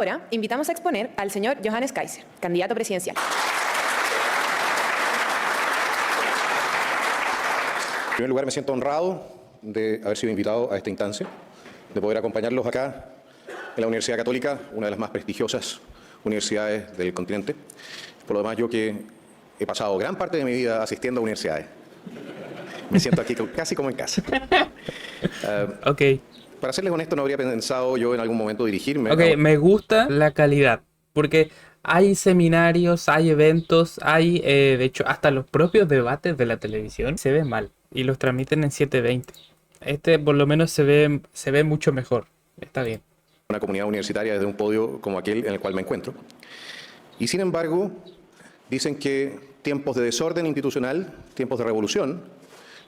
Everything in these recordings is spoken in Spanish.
Ahora invitamos a exponer al señor Johannes Kaiser, candidato presidencial. En primer lugar, me siento honrado de haber sido invitado a esta instancia, de poder acompañarlos acá en la Universidad Católica, una de las más prestigiosas universidades del continente. Por lo demás, yo que he pasado gran parte de mi vida asistiendo a universidades, me siento aquí casi como en casa. Ok. Para serles honesto, no habría pensado yo en algún momento dirigirme. Ok, me gusta la calidad, porque hay seminarios, hay eventos, hay, de hecho, hasta los propios debates de la televisión se ven mal y los transmiten en 720. Este por lo menos se ve mucho mejor. Está bien. Una comunidad universitaria desde un podio como aquel en el cual me encuentro. Y sin embargo, dicen que tiempos de desorden institucional, tiempos de revolución,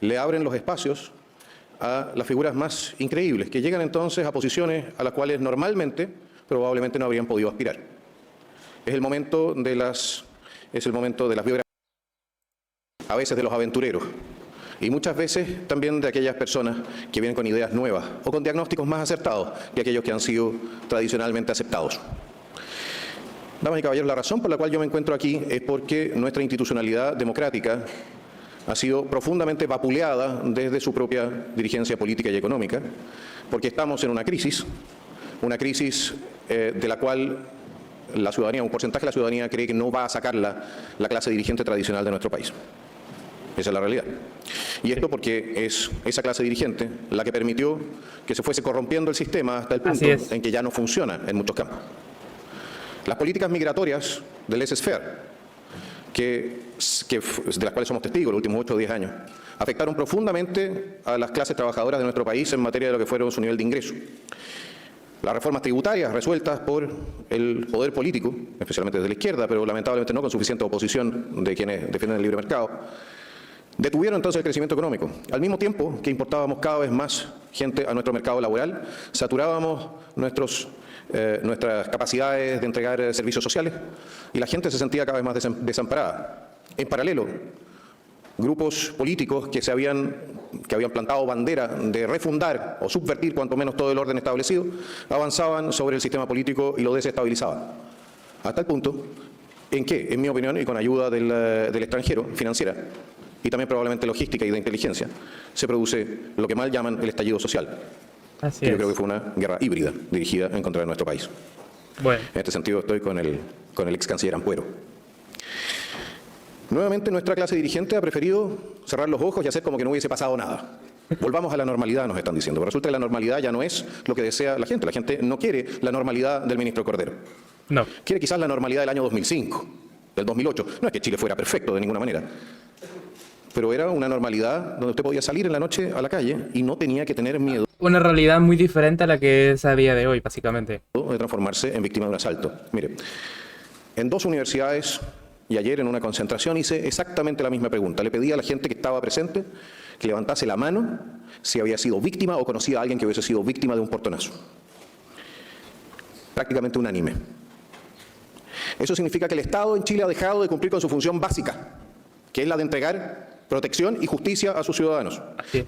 le abren los espacios a las figuras más increíbles, que llegan entonces a posiciones a las cuales normalmente, probablemente no habrían podido aspirar. Es el momento de las biografías, a veces de los aventureros, y muchas veces también de aquellas personas que vienen con ideas nuevas o con diagnósticos más acertados que aquellos que han sido tradicionalmente aceptados. Damas y caballeros, la razón por la cual yo me encuentro aquí es porque nuestra institucionalidad democrática ha sido profundamente vapuleada desde su propia dirigencia política y económica, porque estamos en una crisis de la cual la ciudadanía, un porcentaje de la ciudadanía cree que no va a sacarla la clase dirigente tradicional de nuestro país. Esa es la realidad. Y esto porque es esa clase dirigente la que permitió que se fuese corrompiendo el sistema hasta el punto en que ya no funciona en muchos campos. Las políticas migratorias del laissez-faire, de las cuales somos testigos los últimos 8 o 10 años, afectaron profundamente a las clases trabajadoras de nuestro país en materia de lo que fueron su nivel de ingreso. Las reformas tributarias resueltas por el poder político, especialmente desde la izquierda, pero lamentablemente no con suficiente oposición de quienes defienden el libre mercado, detuvieron entonces el crecimiento económico. Al mismo tiempo que importábamos cada vez más gente a nuestro mercado laboral, saturábamos nuestras capacidades de entregar servicios sociales y la gente se sentía cada vez más desamparada. En paralelo, grupos políticos que habían plantado bandera de refundar o subvertir cuanto menos todo el orden establecido, avanzaban sobre el sistema político y lo desestabilizaban. Hasta el punto en que, en mi opinión, y con ayuda del extranjero, financiera, y también probablemente logística y de inteligencia, se produce lo que mal llaman el estallido social. Así yo creo que fue una guerra híbrida dirigida en contra de nuestro país. Bueno. En este sentido estoy con el ex canciller Ampuero. Nuevamente nuestra clase dirigente ha preferido cerrar los ojos y hacer como que no hubiese pasado nada. Volvamos a la normalidad, nos están diciendo. Pero resulta que la normalidad ya no es lo que desea la gente. La gente no quiere la normalidad del ministro Cordero. No. Quiere quizás la normalidad del año 2005, del 2008. No es que Chile fuera perfecto de ninguna manera, pero era una normalidad donde usted podía salir en la noche a la calle y no tenía que tener miedo. Una realidad muy diferente a la que es a día de hoy, básicamente. De transformarse en víctima de un asalto. Mire, en 2 universidades y ayer en una concentración hice exactamente la misma pregunta. Le pedí a la gente que estaba presente que levantase la mano si había sido víctima o conocía a alguien que hubiese sido víctima de un portonazo. Prácticamente unánime. Eso significa que el Estado en Chile ha dejado de cumplir con su función básica, que es la de entregar protección y justicia a sus ciudadanos.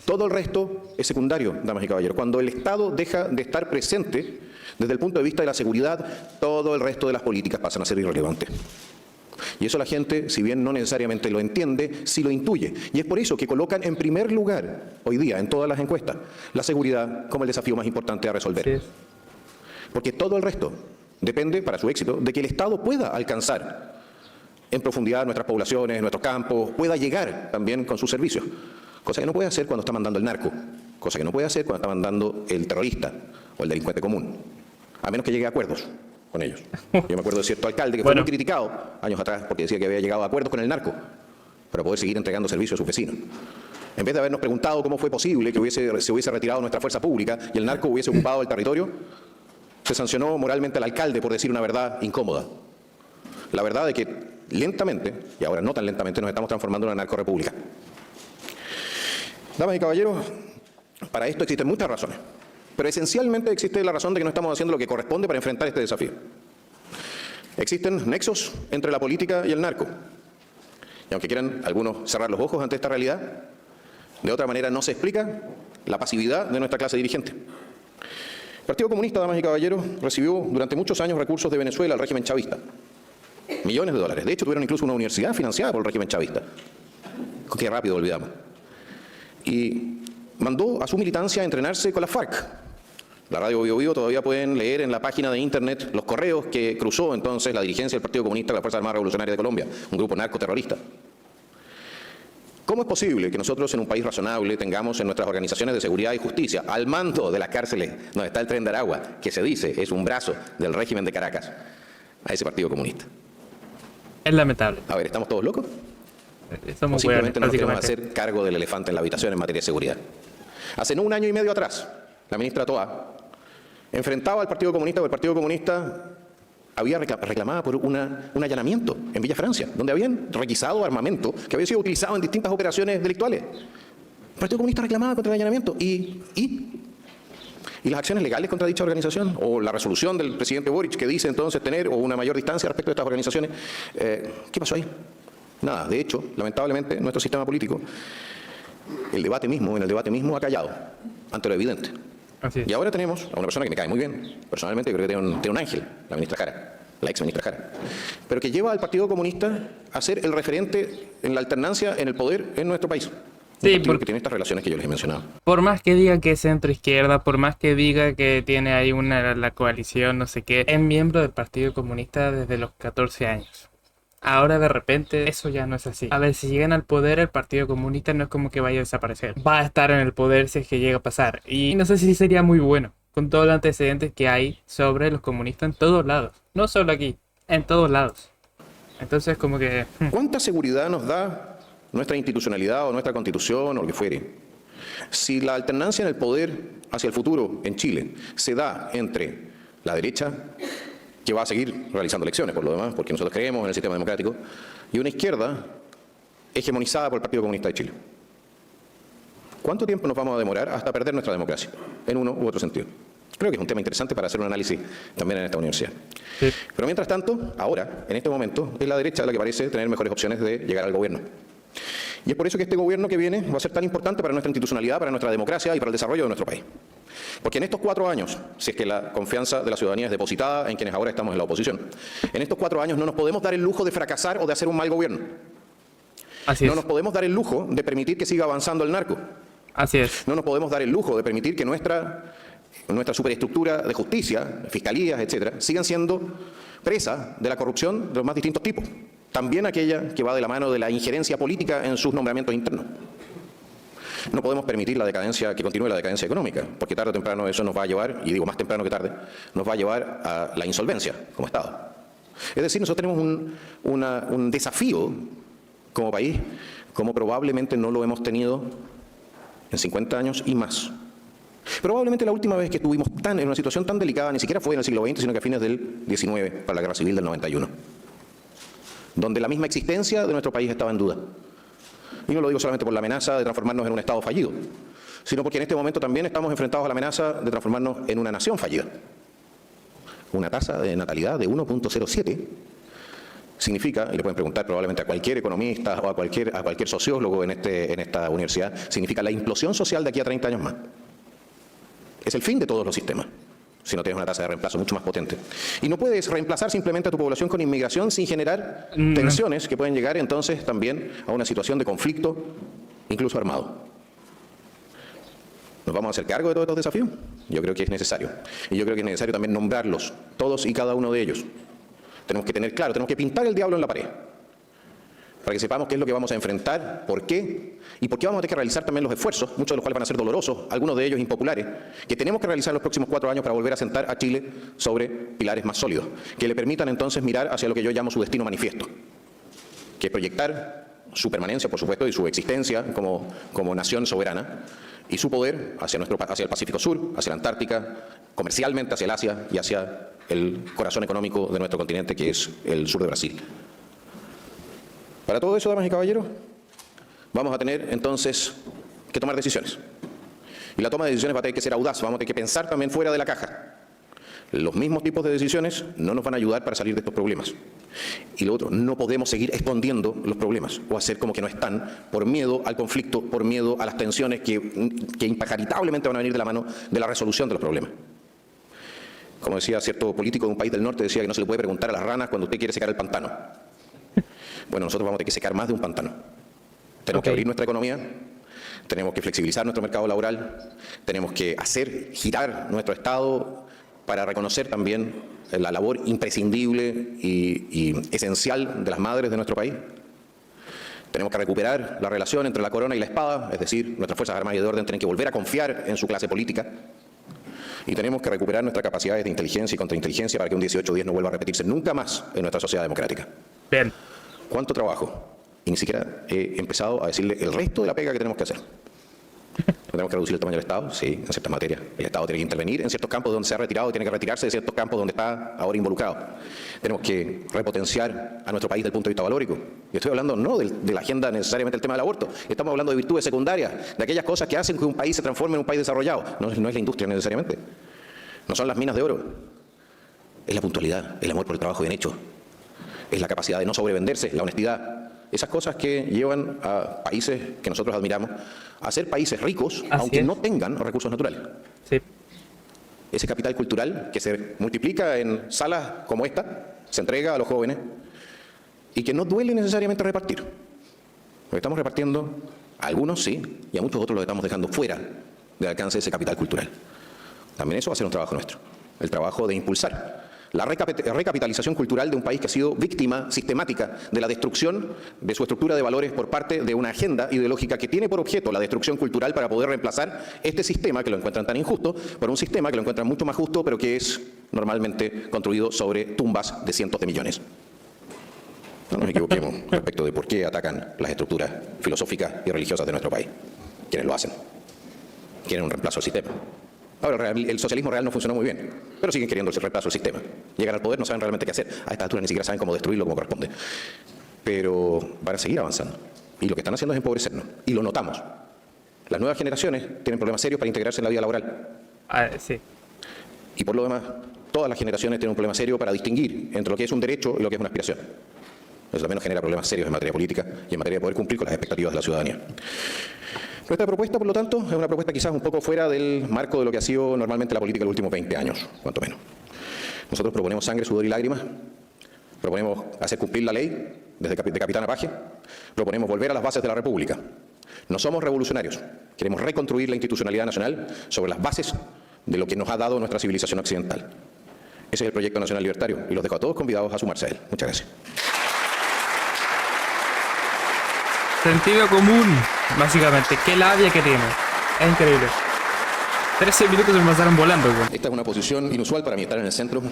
Todo el resto es secundario, damas y caballeros. Cuando el Estado deja de estar presente desde el punto de vista de la seguridad, todo el resto de las políticas pasan a ser irrelevantes. Y eso la gente, si bien no necesariamente lo entiende, sí lo intuye. Y es por eso que colocan en primer lugar, hoy día, en todas las encuestas, la seguridad como el desafío más importante a resolver. Porque todo el resto depende, para su éxito, de que el Estado pueda alcanzar en profundidad nuestras poblaciones, nuestros campos, pueda llegar también con sus servicios. Cosa que no puede hacer cuando está mandando el narco, cosa que no puede hacer cuando está mandando el terrorista o el delincuente común, a menos que llegue a acuerdos con ellos. Yo me acuerdo de cierto alcalde que fue muy criticado años atrás porque decía que había llegado a acuerdos con el narco para poder seguir entregando servicios a sus vecinos. En vez de habernos preguntado cómo fue posible que se hubiese retirado nuestra fuerza pública y el narco hubiese ocupado el territorio, se sancionó moralmente al alcalde por decir una verdad incómoda. La verdad de que lentamente, y ahora no tan lentamente, nos estamos transformando en una narcorepública. Damas y caballeros, para esto existen muchas razones, pero esencialmente existe la razón de que no estamos haciendo lo que corresponde para enfrentar este desafío. Existen nexos entre la política y el narco. Y aunque quieran algunos cerrar los ojos ante esta realidad, de otra manera no se explica la pasividad de nuestra clase dirigente. El Partido Comunista, damas y caballeros, recibió durante muchos años recursos de Venezuela al régimen chavista. Millones de dólares. De hecho, tuvieron incluso una universidad financiada por el régimen chavista. Qué rápido olvidamos. Y mandó a su militancia a entrenarse con la FARC. La radio Bio Bio todavía pueden leer en la página de internet los correos que cruzó entonces la dirigencia del Partido Comunista con la Fuerza Armada Revolucionaria de Colombia, un grupo narcoterrorista. ¿Cómo es posible que nosotros en un país razonable tengamos en nuestras organizaciones de seguridad y justicia, al mando de las cárceles donde está el Tren de Aragua, que se dice es un brazo del régimen de Caracas, a ese Partido Comunista? Es lamentable. A ver, ¿estamos todos locos? Somos O simplemente no nos queremos básicamente. hacer cargo del elefante en la habitación en materia de seguridad. Hace no 1 año y medio atrás, la ministra Toa enfrentaba al Partido Comunista, porque el Partido Comunista había reclamado por un allanamiento en Villa Francia, donde habían requisado armamento que había sido utilizado en distintas operaciones delictuales. El Partido Comunista reclamaba contra el allanamiento. ¿Y las acciones legales contra dicha organización? ¿O la resolución del presidente Boric que dice entonces tener o una mayor distancia respecto de estas organizaciones? ¿Qué pasó ahí? Nada. De hecho, lamentablemente, nuestro sistema político, en el debate mismo ha callado ante lo evidente. Así es. Y ahora tenemos a una persona que me cae muy bien. Personalmente yo creo que tiene un ángel, la ministra Jara, la ex ministra Jara. Pero que lleva al Partido Comunista a ser el referente en la alternancia en el poder en nuestro país. Sí, porque tiene estas relaciones que yo les he mencionado. Por más que diga que es centro-izquierda, por más que diga que tiene ahí la coalición, no sé qué, es miembro del Partido Comunista desde los 14 años. Ahora de repente eso ya no es así. A ver, si llegan al poder, el Partido Comunista no es como que vaya a desaparecer. Va a estar en el poder si es que llega a pasar. Y no sé si sería muy bueno, con todos los antecedentes que hay sobre los comunistas en todos lados. No solo aquí, en todos lados. Entonces como que... ¿Cuánta seguridad nos da nuestra institucionalidad o nuestra constitución o lo que fuere? Si la alternancia en el poder hacia el futuro en Chile se da entre la derecha, que va a seguir realizando elecciones por lo demás, porque nosotros creemos en el sistema democrático, y una izquierda hegemonizada por el Partido Comunista de Chile. ¿Cuánto tiempo nos vamos a demorar hasta perder nuestra democracia, en uno u otro sentido? Creo que es un tema interesante para hacer un análisis también en esta universidad. Sí. Pero mientras tanto, ahora, en este momento, es la derecha la que parece tener mejores opciones de llegar al gobierno. Y es por eso que este gobierno que viene va a ser tan importante para nuestra institucionalidad, para nuestra democracia y para el desarrollo de nuestro país. Porque en estos 4 años, si es que la confianza de la ciudadanía es depositada en quienes ahora estamos en la oposición, en estos 4 años no nos podemos dar el lujo de fracasar o de hacer un mal gobierno. Así No es. nos podemos dar el lujo de permitir que siga avanzando el narco. Así es. No nos podemos dar el lujo de permitir que nuestra superestructura de justicia, fiscalías, etcétera, sigan siendo presa de la corrupción de los más distintos tipos. También aquella que va de la mano de la injerencia política en sus nombramientos internos. No podemos permitir que continúe la decadencia económica, porque tarde o temprano eso nos va a llevar, y digo más temprano que tarde, nos va a llevar a la insolvencia como Estado. Es decir, nosotros tenemos un desafío como país, como probablemente no lo hemos tenido en 50 años y más. Probablemente la última vez que estuvimos en una situación tan delicada ni siquiera fue en el siglo XX, sino que a fines del XIX, para la Guerra Civil del 91, donde la misma existencia de nuestro país estaba en duda. Y no lo digo solamente por la amenaza de transformarnos en un Estado fallido, sino porque en este momento también estamos enfrentados a la amenaza de transformarnos en una nación fallida. Una tasa de natalidad de 1.07 significa, y le pueden preguntar probablemente a cualquier economista o a cualquier sociólogo en esta universidad, significa la implosión social de aquí a 30 años más. Es el fin de todos los sistemas, si no tienes una tasa de reemplazo mucho más potente. Y no puedes reemplazar simplemente a tu población con inmigración sin generar tensiones que pueden llegar entonces también a una situación de conflicto, incluso armado. ¿Nos vamos a hacer cargo de todos estos desafíos? Yo creo que es necesario. Y yo creo que es necesario también nombrarlos, todos y cada uno de ellos. Tenemos que tener claro, tenemos que pintar el diablo en la pared, para que sepamos qué es lo que vamos a enfrentar, por qué, y por qué vamos a tener que realizar también los esfuerzos, muchos de los cuales van a ser dolorosos, algunos de ellos impopulares, que tenemos que realizar los próximos 4 años para volver a sentar a Chile sobre pilares más sólidos, que le permitan entonces mirar hacia lo que yo llamo su destino manifiesto, que es proyectar su permanencia, por supuesto, y su existencia como nación soberana, y su poder hacia el Pacífico Sur, hacia la Antártica, comercialmente hacia el Asia y hacia el corazón económico de nuestro continente, que es el sur de Brasil. Para todo eso, damas y caballeros, vamos a tener entonces que tomar decisiones. Y la toma de decisiones va a tener que ser audaz, vamos a tener que pensar también fuera de la caja. Los mismos tipos de decisiones no nos van a ayudar para salir de estos problemas. Y lo otro, no podemos seguir escondiendo los problemas o hacer como que no están por miedo al conflicto, por miedo a las tensiones que impagaritablemente van a venir de la mano de la resolución de los problemas. Como decía cierto político de un país del norte, decía que no se le puede preguntar a las ranas cuando usted quiere secar el pantano. Bueno, nosotros vamos a tener que secar más de un pantano. Tenemos que abrir nuestra economía, tenemos que flexibilizar nuestro mercado laboral, tenemos que hacer girar nuestro Estado para reconocer también la labor imprescindible y esencial de las madres de nuestro país. Tenemos que recuperar la relación entre la corona y la espada, es decir, nuestras Fuerzas Armadas y de Orden tienen que volver a confiar en su clase política. Y tenemos que recuperar nuestras capacidades de inteligencia y contrainteligencia para que un 1810 no vuelva a repetirse nunca más en nuestra sociedad democrática. Bien. ¿Cuánto trabajo? Y ni siquiera he empezado a decirle el resto de la pega que tenemos que hacer. ¿Tenemos que reducir el tamaño del Estado? Sí, en ciertas materias. El Estado tiene que intervenir en ciertos campos donde se ha retirado y tiene que retirarse de ciertos campos donde está ahora involucrado. Tenemos que repotenciar a nuestro país desde el punto de vista valórico. Y estoy hablando no de la agenda necesariamente del tema del aborto. Estamos hablando de virtudes secundarias, de aquellas cosas que hacen que un país se transforme en un país desarrollado. No es la industria necesariamente. No son las minas de oro. Es la puntualidad, el amor por el trabajo bien hecho. Es la capacidad de no sobrevenderse, la honestidad. Esas cosas que llevan a países que nosotros admiramos a ser países ricos, aunque no tengan recursos naturales. Sí. Ese capital cultural que se multiplica en salas como esta, se entrega a los jóvenes y que no duele necesariamente repartir. Lo estamos repartiendo a algunos sí, y a muchos otros los estamos dejando fuera del alcance de ese capital cultural. También eso va a ser un trabajo nuestro, el trabajo de impulsar la recapitalización cultural de un país que ha sido víctima sistemática de la destrucción de su estructura de valores por parte de una agenda ideológica que tiene por objeto la destrucción cultural para poder reemplazar este sistema que lo encuentran tan injusto por un sistema que lo encuentran mucho más justo, pero que es normalmente construido sobre tumbas de cientos de millones. No nos equivoquemos respecto de por qué atacan las estructuras filosóficas y religiosas de nuestro país. ¿Quiénes lo hacen? Quieren un reemplazo al sistema. Ahora, el socialismo real no funcionó muy bien, pero siguen queriendo el reemplazo del sistema. Llegan al poder, no saben realmente qué hacer. A esta altura ni siquiera saben cómo destruirlo como corresponde. Pero van a seguir avanzando. Y lo que están haciendo es empobrecernos. Y lo notamos. Las nuevas generaciones tienen problemas serios para integrarse en la vida laboral. Sí. Y por lo demás, todas las generaciones tienen un problema serio para distinguir entre lo que es un derecho y lo que es una aspiración. Eso también nos genera problemas serios en materia política y en materia de poder cumplir con las expectativas de la ciudadanía. Nuestra propuesta, por lo tanto, es una propuesta quizás un poco fuera del marco de lo que ha sido normalmente la política en los últimos 20 años, cuanto menos. Nosotros proponemos sangre, sudor y lágrimas, proponemos hacer cumplir la ley desde de capitán a paje, proponemos volver a las bases de la República. No somos revolucionarios, queremos reconstruir la institucionalidad nacional sobre las bases de lo que nos ha dado nuestra civilización occidental. Ese es el proyecto nacional libertario y los dejo a todos convidados a sumarse a él. Muchas gracias. Sentido común, básicamente. Qué labia que tiene. Es increíble. 13 minutos se me pasaron volando, güey. Esta es una posición inusual para mí, estar en el centro.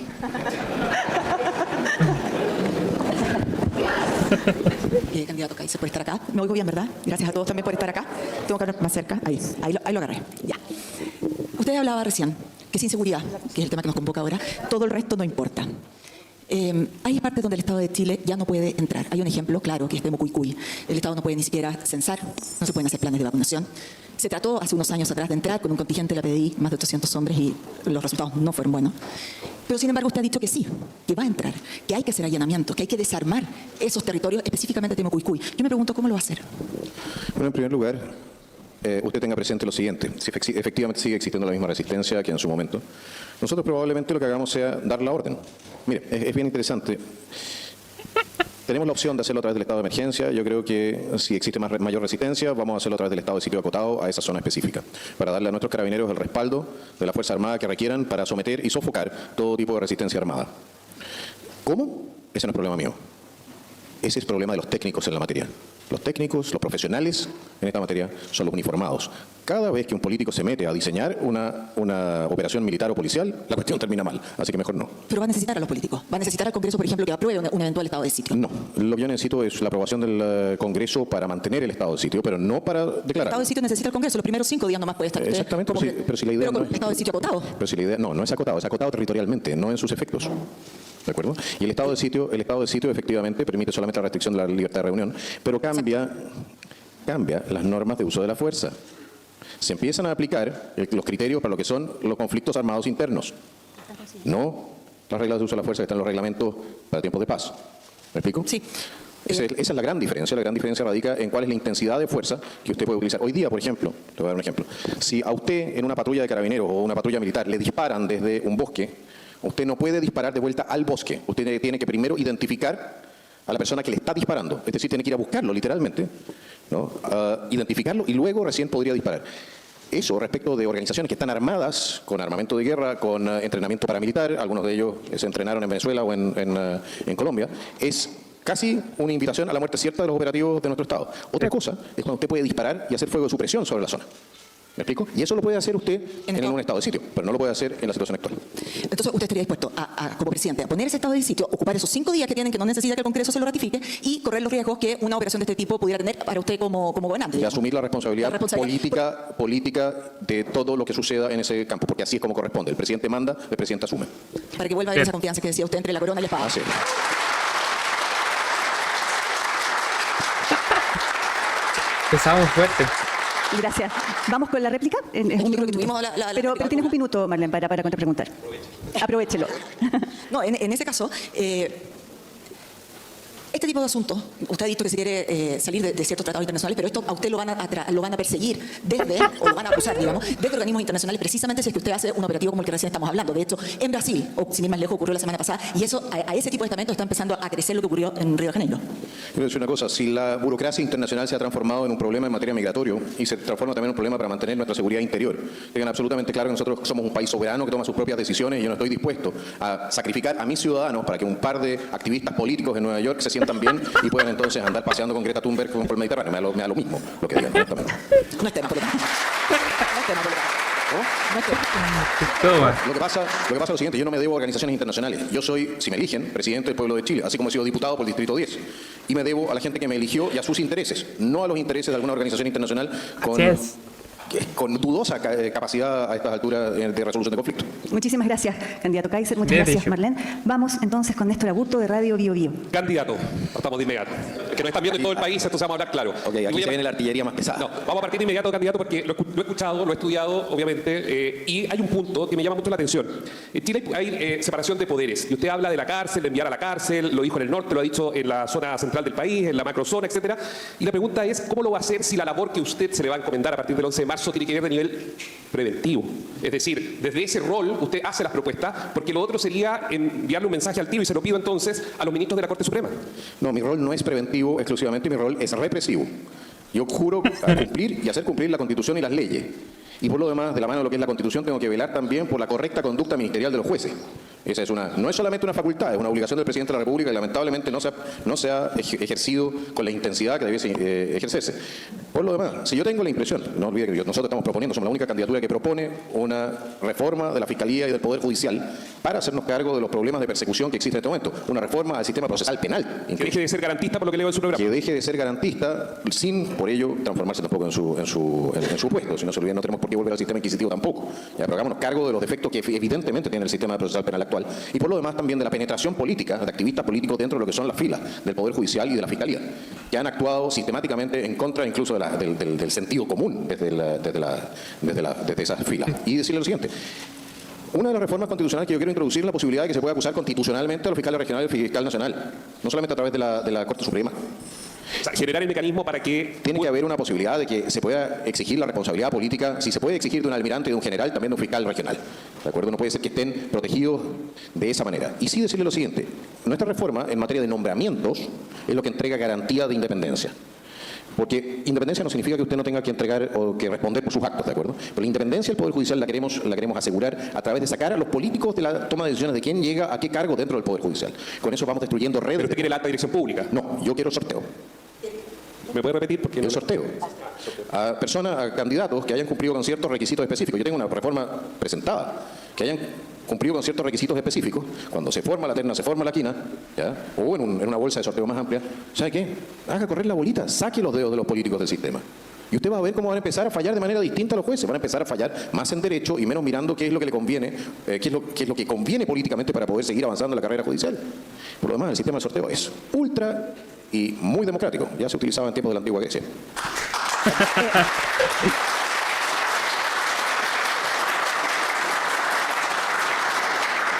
Candidato Kaiser, por estar acá. Me oigo bien, ¿verdad? Gracias a todos también por estar acá. Tengo que hablar más cerca. Ahí lo agarré. Ya. Usted hablaba recién que sin seguridad, que es el tema que nos convoca ahora, todo el resto no importa. Hay partes donde el Estado de Chile ya no puede entrar. Hay un ejemplo claro, que es Temucuicui. El Estado no puede ni siquiera censar, no se pueden hacer planes de vacunación. Se trató hace unos años atrás de entrar con un contingente de la PDI, más de 800 hombres, y los resultados no fueron buenos. Pero sin embargo usted ha dicho que sí, que va a entrar, que hay que hacer allanamientos, que hay que desarmar esos territorios, específicamente Temucuicui. Yo me pregunto, ¿cómo lo va a hacer? Bueno, en primer lugar, usted tenga presente lo siguiente. Si efectivamente sigue existiendo la misma resistencia que en su momento, nosotros probablemente lo que hagamos sea dar la orden. Mire, es bien interesante. Tenemos la opción de hacerlo a través del estado de emergencia. Yo creo que si existe mayor resistencia, vamos a hacerlo a través del estado de sitio acotado a esa zona específica, para darle a nuestros carabineros el respaldo de la Fuerza Armada que requieran para someter y sofocar todo tipo de resistencia armada. ¿Cómo? Ese no es problema mío. Ese es problema de los técnicos en la materia. Los técnicos, los profesionales en esta materia son los uniformados. Cada vez que un político se mete a diseñar una operación militar o policial, la cuestión termina mal. Así que mejor no. Pero va a necesitar a los políticos. Va a necesitar al Congreso, por ejemplo, que apruebe un eventual estado de sitio. No. Lo que yo necesito es la aprobación del Congreso para mantener el estado de sitio, pero no para declarar. El estado de sitio necesita el Congreso. Los primeros 5 días nomás puede estar. Exactamente, pero si la idea pero con no es... estado de sitio acotado. Pero si la idea... No es acotado territorialmente, no en sus efectos. ¿De acuerdo? Y el estado de sitio efectivamente permite solamente la restricción de la libertad de reunión, pero cambia las normas de uso de la fuerza. Se empiezan a aplicar los criterios para lo que son los conflictos armados internos. No las reglas de uso de la fuerza que están en los reglamentos para tiempos de paz. ¿Me explico? Sí. Esa es la gran diferencia. La gran diferencia radica en cuál es la intensidad de fuerza que usted puede utilizar. Hoy día, por ejemplo, le voy a dar un ejemplo. Si a usted en una patrulla de carabineros o una patrulla militar le disparan desde un bosque, Usted no puede disparar de vuelta al bosque. Usted tiene que primero identificar a la persona que le está disparando. Es decir, tiene que ir a buscarlo, literalmente, ¿no? Identificarlo y luego recién podría disparar. Eso respecto de organizaciones que están armadas, con armamento de guerra, con entrenamiento paramilitar, algunos de ellos se entrenaron en Venezuela o en Colombia, es casi una invitación a la muerte cierta de los operativos de nuestro Estado. Otra cosa es cuando usted puede disparar y hacer fuego de supresión sobre la zona. ¿Me explico? Y eso lo puede hacer usted en un estado de sitio, pero no lo puede hacer en la situación actual. Entonces, usted estaría dispuesto, como presidente, a poner ese estado de sitio, ocupar esos 5 días que tienen, que no necesita que el Congreso se lo ratifique, y correr los riesgos que una operación de este tipo pudiera tener para usted como gobernante. Y asumir la responsabilidad política de todo lo que suceda en ese campo, porque así es como corresponde. El presidente manda, el presidente asume. Para que vuelva a haber esa confianza que decía usted entre la corona y la espada. Así es. Empezamos fuerte. Gracias. ¿Vamos con la réplica? Yo creo que tuvimos la pero réplica. tienes un minuto, Marlene, para contrapreguntar. Aprovechelo. No, en ese caso, este tipo de asuntos, usted ha dicho que se quiere salir de ciertos tratados internacionales, pero esto a usted lo van a perseguir desde, o lo van a acusar, digamos, desde organismos internacionales, precisamente si es que usted hace un operativo como el que recién estamos hablando. De hecho, en Brasil, o sin ir más lejos, ocurrió la semana pasada, y eso, a ese tipo de estamentos está empezando a crecer lo que ocurrió en Río de Janeiro. Quiero decir una cosa, si la burocracia internacional se ha transformado en un problema en materia migratoria y se transforma también en un problema para mantener nuestra seguridad interior, tengan absolutamente claro que nosotros somos un país soberano que toma sus propias decisiones y yo no estoy dispuesto a sacrificar a mis ciudadanos para que un par de activistas políticos en Nueva York se sientan bien y puedan entonces andar paseando con Greta Thunberg por el Mediterráneo. Me da lo mismo lo que digan. Honestamente. No es tema, por lo tanto. No es tema, por lo tanto. ¿Cómo? No es tema. Toma. Lo que pasa es lo siguiente, yo no me debo a organizaciones internacionales. Yo soy, si me eligen, presidente del pueblo de Chile, así como he sido diputado por el Distrito 10. Y me debo a la gente que me eligió y a sus intereses, no a los intereses de alguna organización internacional con dudosa capacidad a estas alturas de resolución de conflictos. Muchísimas gracias, candidato Kaiser. Muchas Bien gracias, dicho. Marlene. Vamos entonces con Néstor Aburto de Radio Bio Bio. Candidato, partamos de inmediato. Es que nos están viendo en todo el país, entonces vamos a hablar claro. Ok, Y aquí voy se a- viene la artillería más pesada. No, vamos a partir de inmediato, candidato, porque lo he escuchado, lo he estudiado, obviamente, y hay un punto que me llama mucho la atención. En Chile hay separación de poderes, y usted habla de la cárcel, de enviar a la cárcel, lo dijo en el norte, lo ha dicho en la zona central del país, en la macrozona, etcétera. Y la pregunta es, ¿cómo lo va a hacer si la labor que usted se le va a encomendar a partir del 11 de marzo tiene que ver de nivel preventivo? Es decir, desde ese rol usted hace las propuestas, porque lo otro sería enviarle un mensaje al tiro, y se lo pido entonces a los ministros de la Corte Suprema. No, mi rol no es preventivo exclusivamente, mi rol es represivo. Yo juro a cumplir y hacer cumplir la Constitución y las leyes. Y por lo demás, de la mano de lo que es la Constitución, tengo que velar también por la correcta conducta ministerial de los jueces. Esa es no es solamente una facultad, es una obligación del presidente de la República y lamentablemente no se ha ejercido con la intensidad que debiese ejercerse. Por lo demás, si yo tengo la impresión, no olvide que nosotros estamos proponiendo, somos la única candidatura que propone una reforma de la Fiscalía y del Poder Judicial para hacernos cargo de los problemas de persecución que existen en este momento. Una reforma al sistema procesal penal. Que deje de ser garantista por lo que leo en su programa. Que deje de ser garantista sin, por ello, transformarse tampoco en su puesto. Si no se olviden, no tenemos por qué volver al sistema inquisitivo tampoco. Ya, pero hagámonos cargo de los defectos que evidentemente tiene el sistema procesal penal actual. Y por lo demás también de la penetración política de activistas políticos dentro de lo que son las filas del Poder Judicial y de la Fiscalía, que han actuado sistemáticamente en contra incluso del sentido común desde esas filas. Y decirle lo siguiente. Una de las reformas constitucionales que yo quiero introducir es la posibilidad de que se pueda acusar constitucionalmente a los fiscales regionales y al fiscal nacional, no solamente a través de la Corte Suprema. O sea, generar el mecanismo para que... Tiene que haber una posibilidad de que se pueda exigir la responsabilidad política, si se puede exigir de un almirante y de un general, también de un fiscal regional. ¿De acuerdo? No puede ser que estén protegidos de esa manera. Y sí decirle lo siguiente, nuestra reforma en materia de nombramientos es lo que entrega garantía de independencia. Porque independencia no significa que usted no tenga que entregar o que responder por sus actos, ¿de acuerdo? Pero la independencia del Poder Judicial la queremos asegurar a través de sacar a los políticos de la toma de decisiones de quién llega a qué cargo dentro del Poder Judicial. Con eso vamos destruyendo redes. Pero usted quiere la alta dirección pública. No, yo quiero sorteo. ¿Me puede repetir? Porque El sorteo. A personas, a candidatos que hayan cumplido con ciertos requisitos específicos. Yo tengo una reforma presentada, que hayan cumplido con ciertos requisitos específicos. Cuando se forma la terna, se forma la quina, ¿ya? O en una bolsa de sorteo más amplia. ¿Sabe qué? Haga correr la bolita, saque los dedos de los políticos del sistema. Y usted va a ver cómo van a empezar a fallar de manera distinta a los jueces. Van a empezar a fallar más en derecho y menos mirando qué es lo que le conviene, qué es lo que conviene políticamente para poder seguir avanzando en la carrera judicial. Por lo demás, el sistema de sorteo es ultra y muy democrático. Ya se utilizaba en tiempos de la antigua Grecia.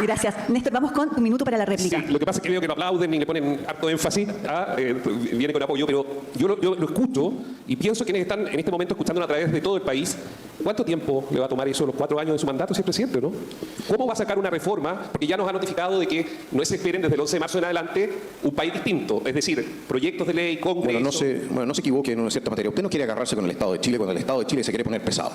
Gracias. Néstor, vamos con un minuto para la réplica. Sí, lo que pasa es que veo que no aplauden ni le ponen harto énfasis. Viene con apoyo, pero yo lo escucho y pienso quienes están en este momento escuchándolo a través de todo el país. ¿Cuánto tiempo le va a tomar eso, los 4 años de su mandato, señor presidente, no? ¿Cómo va a sacar una reforma? Porque ya nos ha notificado de que no se esperen desde el 11 de marzo en adelante un país distinto. Es decir, proyectos de ley, congreso... Bueno, no se equivoque en una cierta materia. Usted no quiere agarrarse con el Estado de Chile cuando el Estado de Chile se quiere poner pesado.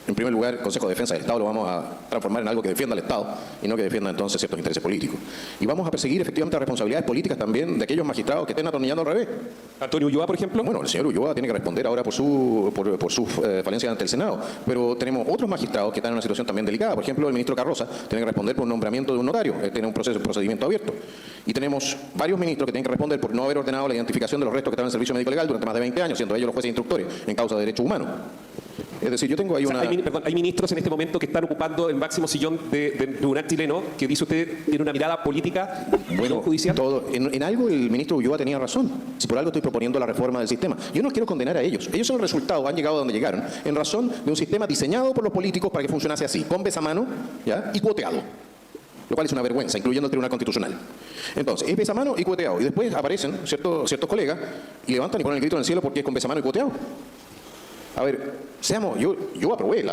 En primer lugar, el Consejo de Defensa del Estado lo vamos a transformar en algo que defienda al Estado y no que defienda entonces ciertos intereses políticos. Y vamos a perseguir efectivamente las responsabilidades políticas también de aquellos magistrados que estén atornillando al revés. Antonio Ulloa, por ejemplo. Bueno, el señor Ulloa tiene que responder ahora por sus falencias ante el Senado, pero tenemos otros magistrados que están en una situación también delicada. Por ejemplo, el ministro Carroza tiene que responder por un nombramiento de un notario, tiene un procedimiento abierto. Y tenemos varios ministros que tienen que responder por no haber ordenado la identificación de los restos que estaban en el servicio médico legal durante más de 20 años, siendo ellos los jueces instructores en causa de derechos humanos. Es decir, yo tengo ahí una... Hay ministros en este momento que están ocupando el máximo sillón del tribunal chileno, que dice usted tiene una mirada política, judicial. En algo el ministro Ulloa tenía razón. Si por algo estoy proponiendo la reforma del sistema. Yo no quiero condenar a ellos. Ellos son el resultado, han llegado a donde llegaron, en razón de un sistema diseñado por los políticos para que funcionase así, con besamano, ¿ya? Y cuoteado. Lo cual es una vergüenza, incluyendo el Tribunal Constitucional. Entonces, es besamano y cuoteado. Y después aparecen ciertos colegas y levantan y ponen el grito en el cielo porque es con besamano y cuoteado. A ver, yo aprobé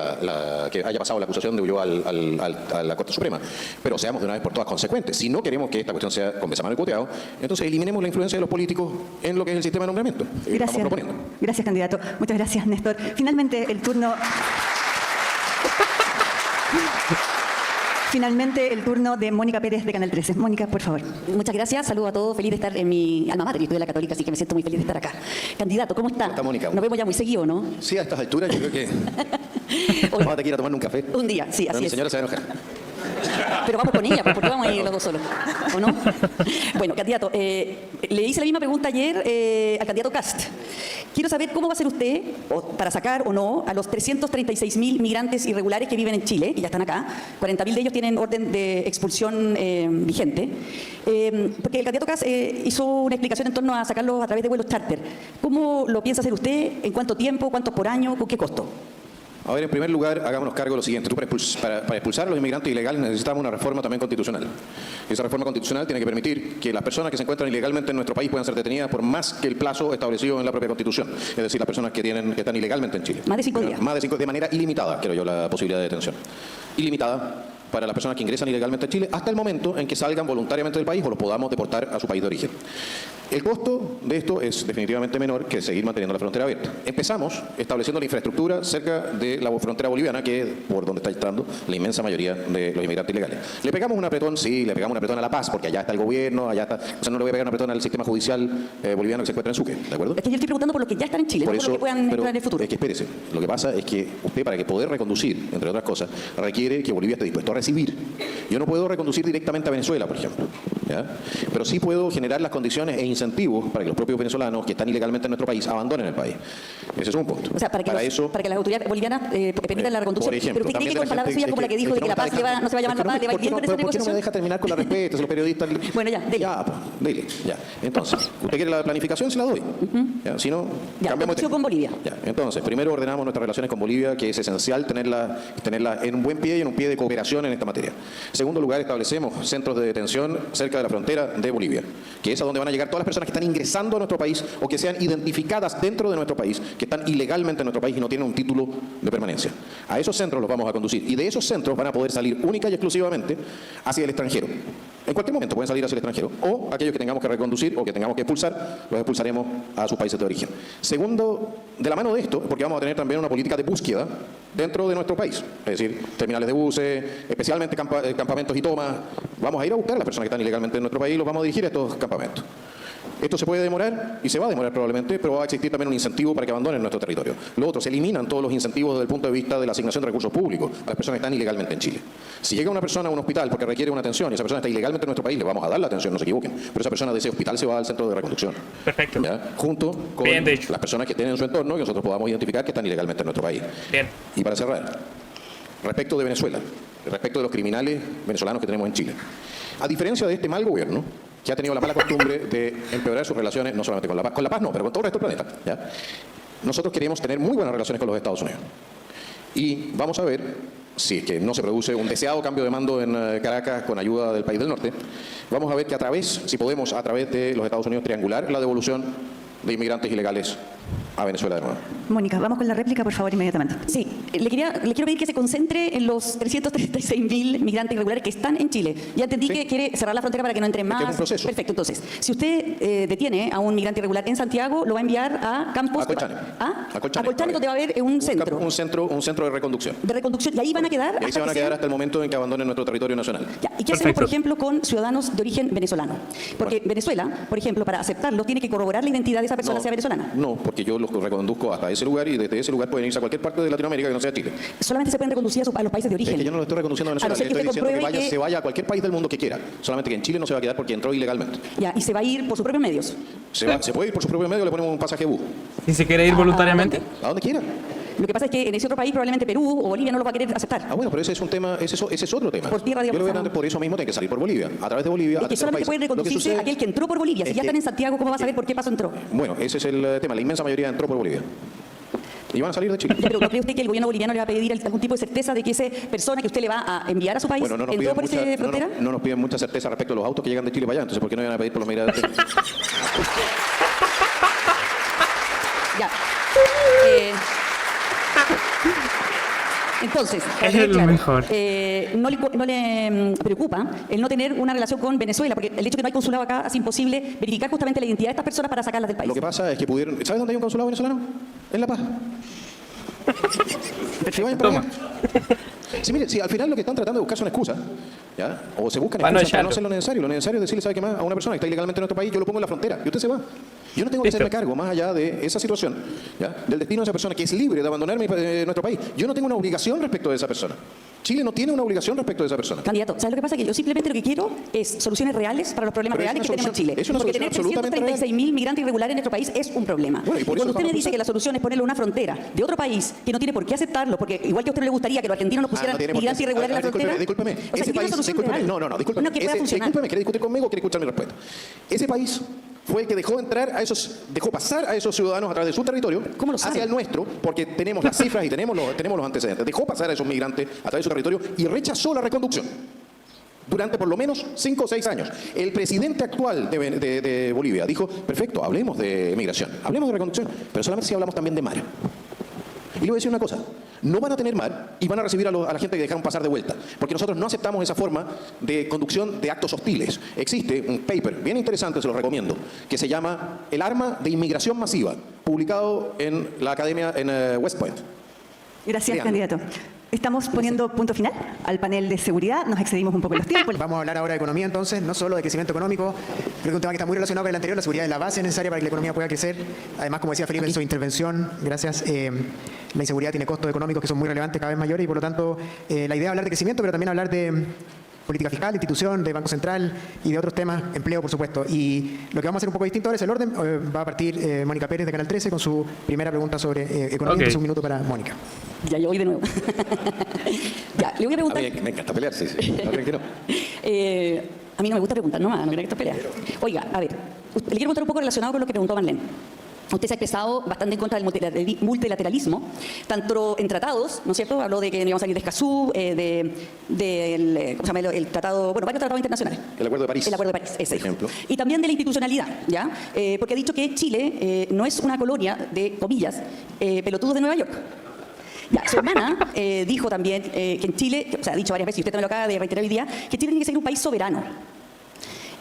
que haya pasado la acusación de Ulloa a la Corte Suprema, pero seamos de una vez por todas consecuentes. Si no queremos que esta cuestión sea con besamano y cuoteado, entonces eliminemos la influencia de los políticos en lo que es el sistema de nombramiento. Gracias. Estamos proponiendo. Gracias, candidato. Muchas gracias, Néstor. Finalmente, el turno de Mónica Pérez de Canal 13. Mónica, por favor. Muchas gracias, saludo a todos, feliz de estar en mi alma mater, yo estudié en la Católica, así que me siento muy feliz de estar acá. Candidato, ¿cómo está? ¿Cómo está, Mónica? Nos vemos ya muy seguido, ¿no? Sí, a estas alturas yo creo que vamos a tener que ir a tomar un café. Un día, sí, Pero así mi es. señora se va a enojar. Pero vamos con ella, pues, porque vamos a ir los dos solos, ¿o no? Bueno, candidato, le hice la misma pregunta ayer al candidato Kast. Quiero saber cómo va a ser usted, para sacar o no, a los 336.000 migrantes irregulares que viven en Chile, y ya están acá. 40.000 de ellos tienen orden de expulsión vigente. Porque el candidato Kast hizo una explicación en torno a sacarlos a través de vuelos charter. ¿Cómo lo piensa hacer usted? ¿En cuánto tiempo? ¿Cuántos por año? ¿Con qué costo? A ver, en primer lugar, hagámonos cargo de lo siguiente. Para expulsar a los inmigrantes ilegales necesitamos una reforma también constitucional. Esa reforma constitucional tiene que permitir que las personas que se encuentran ilegalmente en nuestro país puedan ser detenidas por más que el plazo establecido en la propia Constitución. Es decir, las personas que están ilegalmente en Chile. Más de 5 días. Más de 5, de manera ilimitada, quiero yo, la posibilidad de detención. Ilimitada para las personas que ingresan ilegalmente a Chile hasta el momento en que salgan voluntariamente del país o los podamos deportar a su país de origen. El costo de esto es definitivamente menor que seguir manteniendo la frontera abierta. Empezamos estableciendo la infraestructura cerca de la frontera boliviana, que es por donde está entrando la inmensa mayoría de los inmigrantes ilegales. Le pegamos un apretón, sí, le pegamos un apretón a La Paz, porque allá está el gobierno, allá está... O sea, no le voy a pegar un apretón al sistema judicial boliviano que se encuentra en Sucre, ¿de acuerdo? Es que yo estoy preguntando por los que ya están en Chile, Por no por eso, los que puedan entrar en el futuro. es que espérese, lo que pasa es que usted, para que poder reconducir, entre otras cosas, requiere que Bolivia esté dispuesto a recibir. Yo no puedo reconducir directamente a Venezuela, por ejemplo, ¿ya? Pero sí puedo generar las condiciones e incentivos para que los propios venezolanos que están ilegalmente en nuestro país abandonen el país. Ese es un punto. O sea, para que las autoridades bolivianas permitan la reconducción. Por ejemplo, pero usted cree que con palabras suyas como la que dijo de que La Paz no se va a llamar La Paz, le va a ir bien con esa ¿Por qué no me negociación? deja terminar con la respeto? Si los periodistas... Bueno, ya, dele. Ya, pues, dele, ya. Entonces, ¿usted quiere la planificación? Se la doy. Ya, si no, Ya, cambiamos de tema. con Bolivia. Ya, entonces, primero ordenamos nuestras relaciones con Bolivia, que es esencial tenerla en un buen pie y en un pie de cooperación en esta materia. En segundo lugar, establecemos centros de detención cerca de la frontera de Bolivia, que es a donde van a llegar todas las personas que están ingresando a nuestro país o que sean identificadas dentro de nuestro país, que están ilegalmente en nuestro país y no tienen un título de permanencia. A esos centros los vamos a conducir y de esos centros van a poder salir única y exclusivamente hacia el extranjero. En cualquier momento pueden salir hacia el extranjero, o aquellos que tengamos que reconducir o que tengamos que expulsar, los expulsaremos a sus países de origen. Segundo, de la mano de esto, porque vamos a tener también una política de búsqueda dentro de nuestro país, es decir, terminales de buses, especialmente campamentos y tomas. Vamos a ir a buscar a las personas que están ilegalmente en nuestro país y los vamos a dirigir a estos campamentos. Esto se puede demorar y se va a demorar probablemente, pero va a existir también un incentivo para que abandonen nuestro territorio. Lo otro, se eliminan todos los incentivos desde el punto de vista de la asignación de recursos públicos a las personas que están ilegalmente en Chile. Si llega una persona a un hospital porque requiere una atención y esa persona está ilegalmente en nuestro país, le vamos a dar la atención, no se equivoquen. Pero esa persona de ese hospital se va al centro de reconducción. Perfecto. ¿Ya? Junto con Bien, de hecho. las personas que tienen en su entorno que nosotros podamos identificar que están ilegalmente en nuestro país. Bien. Y para cerrar, respecto de Venezuela, respecto de los criminales venezolanos que tenemos en Chile. A diferencia de este mal gobierno, que ha tenido la mala costumbre de empeorar sus relaciones, no solamente con La Paz no, pero con todo el resto del planeta, ¿ya? Nosotros queremos tener muy buenas relaciones con los Estados Unidos. Y vamos a ver si es que no se produce un deseado cambio de mando en Caracas con ayuda del país del norte, vamos a ver que si podemos a través de los Estados Unidos triangular la devolución de inmigrantes ilegales a Venezuela de nuevo. Mónica, vamos con la réplica, por favor, inmediatamente. Sí, le quiero pedir que se concentre en los 336.000 migrantes irregulares que están en Chile. Ya entendí Sí. que quiere cerrar la frontera para que no entren Es que más. es un proceso. Perfecto, entonces, si usted detiene a un migrante irregular en Santiago, lo va a enviar a Campos. A Colchane. ¿Ah? A Colchane. A Colchane, donde va a haber un centro Un centro de reconducción. de reconducción. Y ahí van a quedar. Y ahí se hasta van a que quedar sean- hasta el momento en que abandonen nuestro territorio nacional. Ya, ¿y qué hacemos, por Perfecto. ejemplo, con ciudadanos de origen venezolano? Porque Venezuela, por ejemplo, para aceptarlo, tiene que corroborar la identidad de esa persona sea venezolana. No, porque yo los reconduzco hasta ese lugar y desde ese lugar pueden irse a cualquier parte de Latinoamérica que no sea Chile. Solamente se pueden reconducir a los países de origen. Es que yo no lo estoy reconduciendo a Venezuela, A no ser le que estoy usted diciendo que compruebe se vaya a cualquier país del mundo que quiera. Solamente que en Chile no se va a quedar porque entró ilegalmente. Ya, y se va a ir por sus propios medios. Se puede ir por su propio medio, le ponemos un pasaje bus. Si se quiere ir voluntariamente. A donde quiera. Lo que pasa es que en ese otro país, probablemente Perú o Bolivia, no lo va a querer aceptar. Ah, bueno, pero ese es un tema, ese es otro tema. Por tierra, Yo digamos, lo veo antes, por eso mismo tiene que salir por Bolivia. A través de Bolivia, Es a que terceros solamente puede países. Lo que reconducirse sucede aquel que entró por Bolivia. Si es ya que- están en Santiago, ¿cómo va a saber por qué paso entró? Bueno, ese es el tema. La inmensa mayoría entró por Bolivia. Y van a salir de Chile. Ya, pero ¿no cree usted que el gobierno boliviano le va a pedir algún tipo de certeza de que esa persona que usted le va a enviar a su país Bueno, no nos entró piden por esa frontera? no nos piden mucha certeza respecto a los autos que llegan de Chile para allá. Entonces, ¿por qué no iban a pedir por los migrantes? Ya. Entonces, para Es tener lo claro, mejor. no le preocupa el no tener una relación con Venezuela, porque el hecho de que no hay consulado acá hace imposible verificar justamente la identidad de estas personas para sacarlas del país. Lo que pasa es que pudieron... ¿Sabes dónde hay un consulado venezolano? En La Paz. Que vayan para Toma. allá. Sí, mire, si al final lo que están tratando de buscar son excusas, ¿ya? O se buscan Para no excusas para no echarlo. hacer lo necesario. Lo necesario es decirle, ¿sabe qué más? A una persona que está ilegalmente en nuestro país, yo lo pongo en la frontera y usted se va. Yo no tengo que Listo. hacerme cargo, más allá de esa situación, ¿ya? Del destino de esa persona que es libre de abandonar nuestro país. Yo no tengo una obligación respecto de esa persona. Chile no tiene una obligación respecto de esa persona. Candidato, ¿sabes lo que pasa? Que yo simplemente lo que quiero es soluciones reales para los problemas Pero es reales una que tenemos en solución- Chile. es una Porque solución tener absolutamente 336.000 migrantes irregulares en nuestro país es un problema. Bueno, y por eso cuando usted me estamos dice que la solución es ponerle una frontera de otro país que no tiene por qué aceptarlo, porque igual que a usted no le gustaría que los argentinos nos pusieran no tiene por qué. migrantes irregulares en la frontera. Discúlpeme. O sea, Ese que tiene país, una solución discúlpeme. real. No, discúlpeme. Una que pueda funcionar. Discúlpeme, ¿quiere discutir conmigo o quiere escuchar mi respuesta? Ese país fue el que dejó pasar a esos ciudadanos a través de su territorio ¿Cómo lo sabe? hacia el nuestro, porque tenemos las cifras y tenemos los antecedentes. Dejó pasar a esos migrantes a través de su territorio y rechazó la reconducción durante por lo menos 5 o 6 años. El presidente actual de Bolivia dijo, perfecto, hablemos de migración, hablemos de reconducción, pero solamente si hablamos también de mar. Y le voy a decir una cosa, no van a tener mar y van a recibir a la gente que dejaron pasar de vuelta, porque nosotros no aceptamos esa forma de conducción de actos hostiles. Existe un paper bien interesante, se lo recomiendo, que se llama El arma de inmigración masiva, publicado en la academia en West Point. Gracias, Lean. candidato. Estamos poniendo punto final al panel de seguridad. Nos excedimos un poco en los tiempos. Vamos a hablar ahora de economía entonces, no solo de crecimiento económico. Creo que un tema que está muy relacionado con el anterior, la seguridad es la base necesaria para que la economía pueda crecer. Además, como decía Felipe en su intervención, gracias, la inseguridad tiene costos económicos que son muy relevantes, cada vez mayores, y por lo tanto la idea es hablar de crecimiento, pero también hablar de política fiscal, institución, de Banco Central y de otros temas, empleo, por supuesto. Y lo que vamos a hacer un poco distinto ahora es el orden. Va a partir Mónica Pérez de Canal 13 con su primera pregunta sobre economía. Ok. Entonces, un minuto para Mónica. Ya, yo voy de nuevo. Ya, le voy a A preguntar. mí me encanta pelear, sí. No creen que no. A mí no me gusta preguntar nomás, no creo que esto es pelea. Oiga, a ver, le quiero contar un poco relacionado con lo que preguntó Marlene. Usted se ha expresado bastante en contra del multilateralismo, tanto en tratados, ¿no es cierto? Habló de que no íbamos a salir de Escazú, del ¿cómo se llama? El tratado, bueno, varios tratados internacionales. El Acuerdo de París. El Acuerdo de París, ese. Por ejemplo. Y también de la institucionalidad, ¿ya? Porque ha dicho que Chile no es una colonia de, comillas, pelotudos de Nueva York. Ya, su hermana dijo también que en Chile, o sea, ha dicho varias veces, y usted también lo acaba de reiterar hoy día, que Chile tiene que ser un país soberano.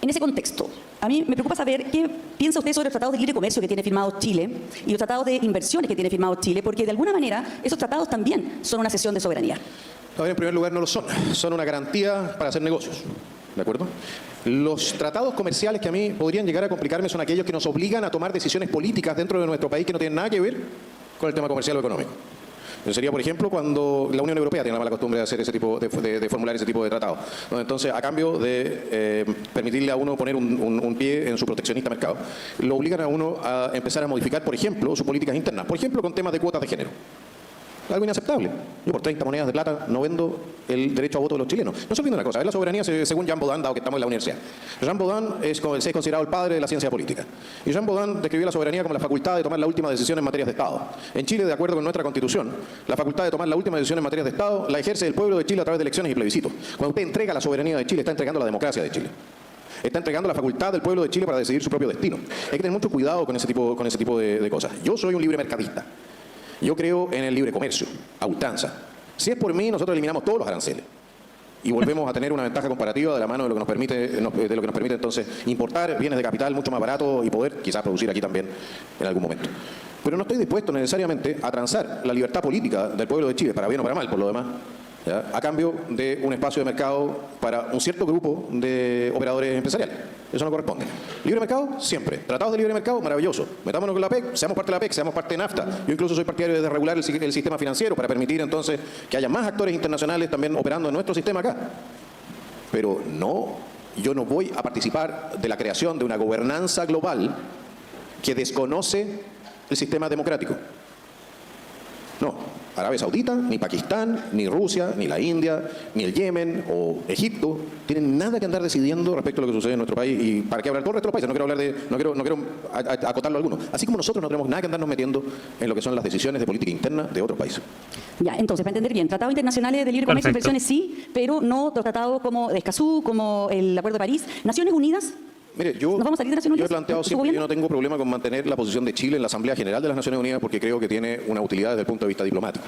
En ese contexto, a mí me preocupa saber qué piensa usted sobre los tratados de libre comercio que tiene firmados Chile y los tratados de inversiones que tiene firmados Chile, porque de alguna manera esos tratados también son una cesión de soberanía. A ver, en primer lugar, no lo son. Son una garantía para hacer negocios. ¿De acuerdo? Los tratados comerciales que a mí podrían llegar a complicarme son aquellos que nos obligan a tomar decisiones políticas dentro de nuestro país que no tienen nada que ver con el tema comercial o económico. Sería, por ejemplo, cuando la Unión Europea tiene la mala costumbre de hacer ese tipo de formular ese tipo de tratado. Entonces, a cambio de permitirle a uno poner un pie en su proteccionista mercado, lo obligan a uno a empezar a modificar, por ejemplo, sus políticas internas. Por ejemplo, con temas de cuotas de género. Algo inaceptable. Yo por 30 monedas de plata no vendo el derecho a voto de los chilenos. No se olviden una cosa, es la soberanía según Jean Baudin, dado que estamos en la universidad. Jean Baudin es considerado el padre de la ciencia política. Y Jean Baudin describió la soberanía como la facultad de tomar la última decisión en materias de Estado. En Chile, de acuerdo con nuestra Constitución, la facultad de tomar la última decisión en materias de Estado la ejerce el pueblo de Chile a través de elecciones y plebiscitos. Cuando usted entrega la soberanía de Chile, está entregando la democracia de Chile. Está entregando la facultad del pueblo de Chile para decidir su propio destino. Hay que tener mucho cuidado con ese tipo de cosas. Yo soy un libre mercadista. Yo creo en el libre comercio, a ultranza. Si es por mí, nosotros eliminamos todos los aranceles y volvemos a tener una ventaja comparativa de la mano de lo que nos permite entonces importar bienes de capital mucho más baratos y poder quizás producir aquí también en algún momento. Pero no estoy dispuesto necesariamente a transar la libertad política del pueblo de Chile, para bien o para mal, por lo demás, ¿ya?, a cambio de un espacio de mercado para un cierto grupo de operadores empresariales. Eso no corresponde. Libre mercado, siempre. Tratados de libre mercado, maravilloso. Metámonos con la PEC, seamos parte de la PEC, seamos parte de NAFTA. Yo incluso soy partidario de desregular el sistema financiero para permitir entonces que haya más actores internacionales también operando en nuestro sistema acá. Pero no, yo no voy a participar de la creación de una gobernanza global que desconoce el sistema democrático. No. Arabia Saudita, ni Pakistán, ni Rusia, ni la India, ni el Yemen o Egipto tienen nada que andar decidiendo respecto a lo que sucede en nuestro país. Y para qué hablar todo el resto de los países, no quiero acotarlo a alguno. Así como nosotros no tenemos nada que andarnos metiendo en lo que son las decisiones de política interna de otros países. Ya, entonces, para entender bien, tratados internacionales de libre comercio e inversiones sí, pero no tratados como de Escazú, como el Acuerdo de París. Naciones Unidas. Mire, yo he planteado siempre que yo no tengo problema con mantener la posición de Chile en la Asamblea General de las Naciones Unidas porque creo que tiene una utilidad desde el punto de vista diplomático.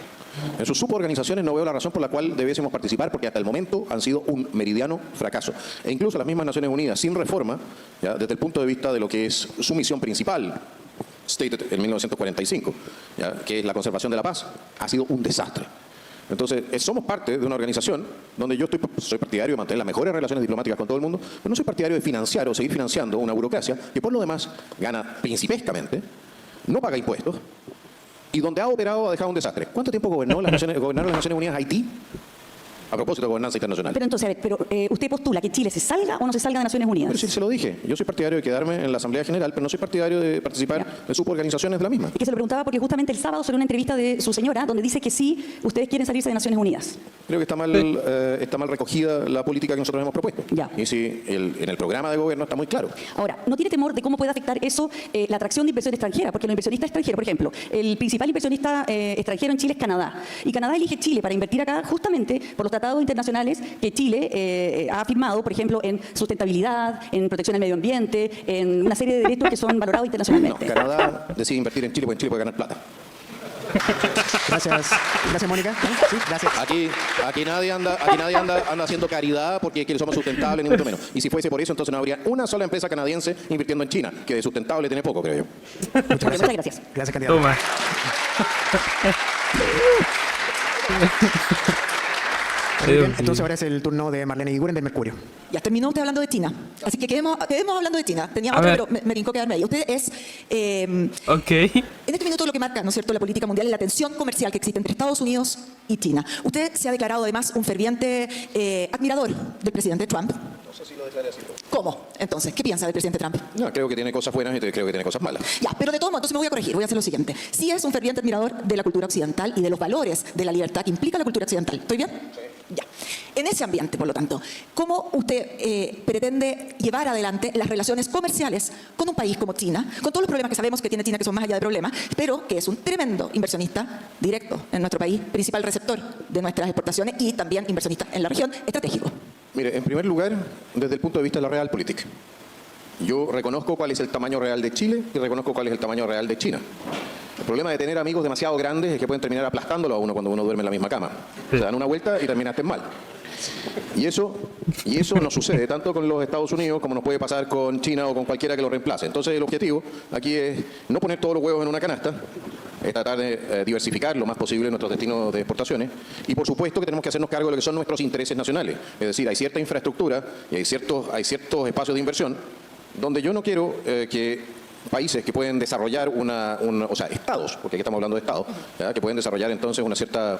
En sus suborganizaciones no veo la razón por la cual debiésemos participar porque hasta el momento han sido un meridiano fracaso. E incluso las mismas Naciones Unidas, sin reforma, ¿ya?, desde el punto de vista de lo que es su misión principal, stated en 1945, ¿ya?, que es la conservación de la paz, ha sido un desastre. Entonces, somos parte de una organización donde yo soy partidario de mantener las mejores relaciones diplomáticas con todo el mundo, pero no soy partidario de financiar o seguir financiando una burocracia que por lo demás gana principescamente, no paga impuestos y donde ha operado ha dejado un desastre. ¿Cuánto tiempo gobernaron las Naciones Unidas Haití? A propósito de gobernanza internacional. Pero entonces, a ver, ¿usted postula que Chile se salga o no se salga de Naciones Unidas? Pero sí, se lo dije. Yo soy partidario de quedarme en la Asamblea General, pero no soy partidario de participar en suborganizaciones de la misma. Y que se lo preguntaba porque justamente el sábado salió una entrevista de su señora donde dice que sí, ustedes quieren salirse de Naciones Unidas. Creo que está mal recogida la política que nosotros hemos propuesto. Ya. Y sí, en el programa de gobierno está muy claro. Ahora, ¿no tiene temor de cómo puede afectar eso la atracción de inversión extranjera? Porque los inversionistas extranjeros, por ejemplo, el principal inversionista extranjero en Chile es Canadá. Y Canadá elige Chile para invertir acá justamente por los tratados internacionales que Chile ha firmado, por ejemplo, en sustentabilidad, en protección del medio ambiente, en una serie de derechos que son valorados internacionalmente. No, Canadá decide invertir en Chile porque en Chile puede ganar plata. Gracias, Mónica. Sí, gracias. Aquí nadie anda haciendo caridad porque somos sustentables, ni mucho menos. Y si fuese por eso, entonces no habría una sola empresa canadiense invirtiendo en China, que de sustentable tiene poco, creo yo. Muchas gracias. Gracias, candidato. Toma. Muy bien, entonces ahora es el turno de Marlene Iguren del Mercurio. Ya terminó usted hablando de China. Así que quedemos hablando de China. Tenía otra, pero me brincó quedarme ahí. Usted es... Ok. En este minuto lo que marca, ¿no es cierto?, la política mundial es la tensión comercial que existe entre Estados Unidos y China. Usted se ha declarado además un ferviente admirador del presidente Trump. No sé si lo declaré así. ¿Cómo? Entonces, ¿qué piensa del presidente Trump? No, creo que tiene cosas buenas y creo que tiene cosas malas. Ya, pero de todo modo, entonces me voy a corregir. Voy a hacer lo siguiente. Sí es un ferviente admirador de la cultura occidental y de los valores de la libertad que implica la cultura occidental. ¿Estoy bien? Sí. Ya. En ese ambiente, por lo tanto, ¿cómo usted pretende llevar adelante las relaciones comerciales con un país como China, con todos los problemas que sabemos que tiene China, que son más allá de problemas, pero que es un tremendo inversionista directo en nuestro país, principal receptor de nuestras exportaciones y también inversionista en la región, estratégico? Mire, en primer lugar, desde el punto de vista de la realpolitik, yo reconozco cuál es el tamaño real de Chile y reconozco cuál es el tamaño real de China. El problema de tener amigos demasiado grandes es que pueden terminar aplastándolo a uno cuando uno duerme en la misma cama. Se dan una vuelta y terminaste mal. Y eso no sucede tanto con los Estados Unidos como nos puede pasar con China o con cualquiera que lo reemplace. Entonces el objetivo aquí es no poner todos los huevos en una canasta, es tratar de diversificar lo más posible nuestros destinos de exportaciones y por supuesto que tenemos que hacernos cargo de lo que son nuestros intereses nacionales. Es decir, hay cierta infraestructura y hay ciertos espacios de inversión donde yo no quiero que países que pueden desarrollar o sea, estados, porque aquí estamos hablando de estados, ¿ya?, que pueden desarrollar entonces una cierta